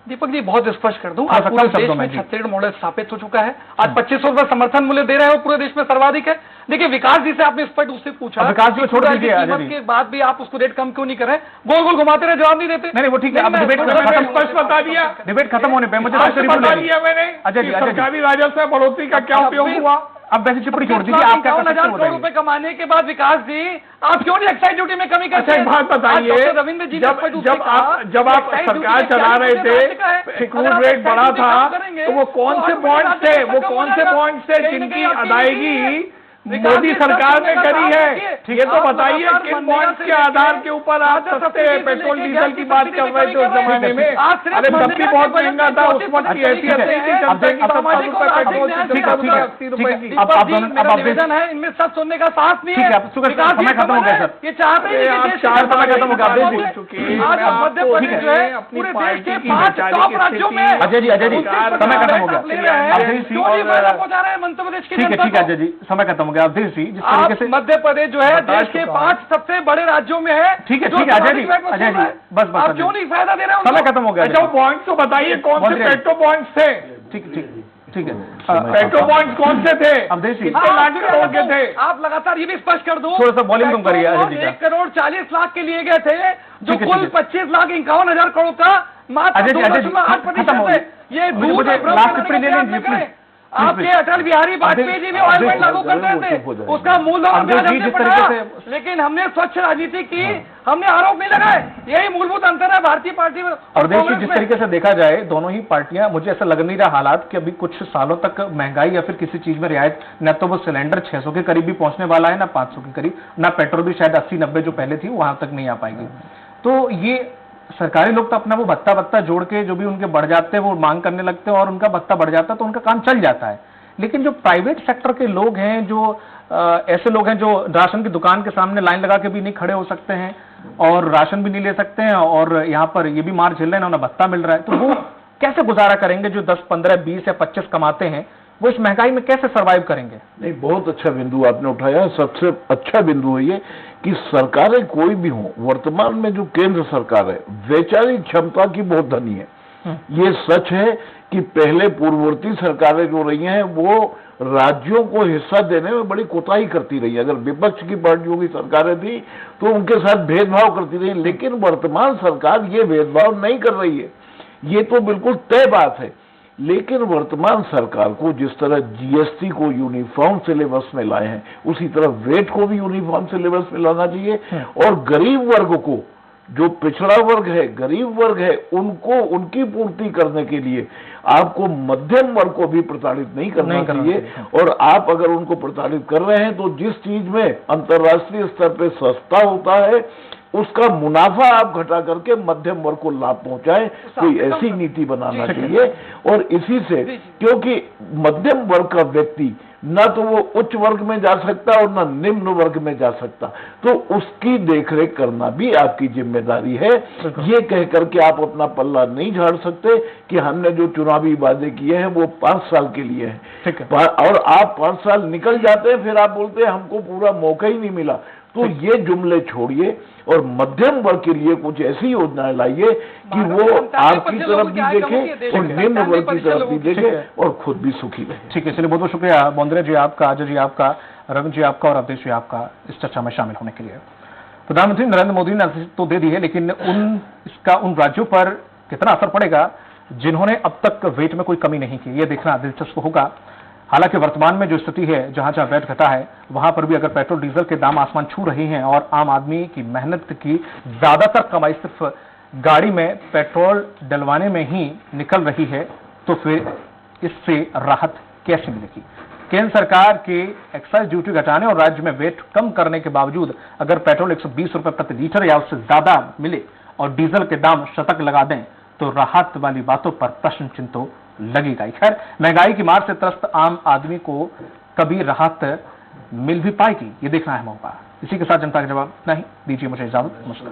दीपक जी बहुत स्पष्ट कर दूं, आज पूरे देश में छत्तीसगढ़ मॉडल स्थापित हो चुका है। आज 2500 रुपए समर्थन मूल्य दे रहे हो, पूरे देश में सर्वाधिक है। देखिए विकास जी से आपने स्पष्ट उससे पूछा, विकास जी छोड़ दीजिए, कीमत के बाद भी आप उसको रेट कम क्यों नहीं कर रहे? गोल गोल घुमाते रहे, जवाब नहीं देते। नहीं वो ठीक है, अब डिबेट स्पष्ट बता दिया, डिबेट खत्म होने पे मुझे बता दिया मैंने। सरकारी राजस्व में बढ़ोतरी का क्या उपयोग हुआ? अब वैसे चिपड़ी छोड़ दीजिए, आप क्या 51,000 करोड़ रुपए कमाने के बाद विकास जी आप क्यों नहीं एक्साइज ड्यूटी में कमी करते? एक बात बताइए, रविंद्र जी जब आप सरकार चला रहे थे, क्रूड रेट बढ़ा था, तो वो कौन से बॉन्ड थे, जिनकी अदायगी मोदी सरकार ने करी है? ये तो बताइए किन बॉन्ड्स के आधार के ऊपर आप सस्ते पेट्रोल डीजल की बात कर रहे थे उस जमाने में? अरे तब भी बहुत महंगा था, उस वक्त की हैसियत नहीं थी जनता की। 80 रुपए की। अब निवेदन है, इनमें सब सुनने का साहस नहीं है। समय खत्म हो गया सर, ये चाहते हैं आप 4 समय खत्म हो गया। आज मध्य प्रदेश जो है पूरे देश के 5 टॉप राज्यों में। अजय जी समय खत्म हो गया। पहुंचा रहे हैं मध्य प्रदेश की। ठीक है अजय जी समय खत्म हो गया। अवधेश जी जिस तरीके से मध्य प्रदेश जो है देश के 5 सबसे बड़े राज्यों में है। ठीक है अजय जी बस आप क्यों नहीं फायदा दे रहे हो? समय खत्म हो गया। अच्छा बॉन्ड्स तो बताइए कौन से पेट्रो बॉन्ड्स थे? ठीक है पेट्रो बॉन्ड्स कौन से थे? अवधेश जी कितने लाख करोड़ के थे? आप लगातार ये भी स्पष्ट कर दो, थोड़ा सा वॉल्यूम कम करिए। 1 करोड़ 40 लाख के लिए गए थे, जो कुल 25,51,000 करोड़ का मात्र 2.8% है। ये लास्ट टिप्पणी ले लीजिए प्लीज। आपके अटल बिहारी वाजपेयी जी ने ऑयल वेट लागू कर रहे थे, उसका मूलधन ब्याज हमने बढ़ाया, लेकिन हमने स्वच्छ राजनीति की, हमने आरोप नहीं लगाए। यही मूलभूत अंतर है भारतीय पार्टी में और कांग्रेस में। जिस तरीके से देखा जाए दोनों ही पार्टियां, मुझे ऐसा लग नहीं रहा हालात कि अभी कुछ सालों तक महंगाई या फिर किसी चीज में रियायत, न तो वो सिलेंडर 600 के करीब भी पहुंचने वाला है, ना 500 के करीब, ना पेट्रोल भी शायद 80-90 जो पहले थी वहां तक नहीं आ पाएगी। तो ये सरकारी लोग तो अपना वो भत्ता जोड़ के जो भी उनके बढ़ जाते हैं वो मांग करने लगते हैं और उनका भत्ता बढ़ जाता है तो उनका काम चल जाता है। लेकिन जो प्राइवेट सेक्टर के लोग हैं, जो ऐसे लोग हैं जो राशन की दुकान के सामने लाइन लगा के भी नहीं खड़े हो सकते हैं और राशन भी नहीं ले सकते हैं और यहाँ पर ये भी मार झेल रहे हैं, उन्हें भत्ता मिल रहा है, तो वो कैसे गुजारा करेंगे? जो 10, 15, 20 या 25 कमाते हैं वो इस महंगाई में कैसे सर्वाइव करेंगे? नहीं, बहुत अच्छा बिंदु आपने उठाया। सबसे अच्छा बिंदु है ये कि सरकारें कोई भी हो, वर्तमान में जो केंद्र सरकार है वैचारिक क्षमता की बहुत धनी है। ये सच है कि पहले पूर्ववर्ती सरकारें जो रही हैं वो राज्यों को हिस्सा देने में बड़ी कोताही करती रही। अगर विपक्ष की पार्टियों की सरकारें थी तो उनके साथ भेदभाव करती रही, लेकिन वर्तमान सरकार ये भेदभाव नहीं कर रही है। ये तो बिल्कुल तय बात है। लेकिन वर्तमान सरकार को जिस तरह जीएसटी को यूनिफॉर्म सिलेबस में लाए हैं, उसी तरह वेट को भी यूनिफॉर्म सिलेबस में लाना चाहिए। और गरीब वर्ग को, जो पिछड़ा वर्ग है, गरीब वर्ग है, उनको उनकी पूर्ति करने के लिए आपको मध्यम वर्ग को भी प्रताड़ित नहीं करना चाहिए। और आप अगर उनको प्रताड़ित कर रहे हैं तो जिस चीज में अंतर्राष्ट्रीय स्तर पे सस्ता होता है उसका मुनाफा आप घटा करके मध्यम वर्ग को लाभ पहुंचाएं, कोई ऐसी नीति बनाना चाहिए। और इसी से, क्योंकि मध्यम वर्ग का व्यक्ति न तो वो उच्च वर्ग में जा सकता और न निम्न वर्ग में जा सकता, तो उसकी देखरेख करना भी आपकी जिम्मेदारी है। ये कह करके आप अपना पल्ला नहीं झाड़ सकते कि हमने जो चुनावी वादे किए हैं वो 5 साल के लिए हैं, और आप 5 साल निकल जाते हैं, फिर आप बोलते हैं हमको पूरा मौका ही नहीं मिला। तो ये जुमले छोड़िए और मध्यम वर्ग के लिए कुछ ऐसी योजनाएं लाइए कि वो आपकी तरफ भी देखे और निम्न वर्ग की तरफ भी देखे और खुद भी सुखी रहे। ठीक है, चलिए बहुत बहुत शुक्रिया बौंदरे जी आपका, अजय जी आपका, रवि जी आपका और अवधेश जी आपका इस चर्चा में शामिल होने के लिए। प्रधानमंत्री नरेंद्र मोदी ने तो दे दी है, लेकिन इसका उन राज्यों पर कितना असर पड़ेगा जिन्होंने अब तक वेट में कोई कमी नहीं की, ये देखना दिलचस्प होगा। हालांकि वर्तमान में जो स्थिति है, जहां जहां वैट घटा है वहां पर भी अगर पेट्रोल डीजल के दाम आसमान छू रहे हैं और आम आदमी की मेहनत की ज्यादातर कमाई सिर्फ गाड़ी में पेट्रोल डलवाने में ही निकल रही है, तो फिर इससे राहत कैसे मिलेगी? केंद्र सरकार के एक्साइज ड्यूटी घटाने और राज्य में वेट कम करने के बावजूद अगर पेट्रोल 120 रुपए प्रति लीटर या उससे ज्यादा मिले और डीजल के दाम शतक लगा दें तो राहत वाली बातों पर प्रश्न चिन्ह तो लगेगा ही। खैर, महंगाई की मार से त्रस्त आम आदमी को कभी राहत मिल भी पाएगी, ये देखना अहम होगा। इसी के साथ जनता का जवाब नहीं दीजिए मुझे इजाजत, नमस्कार।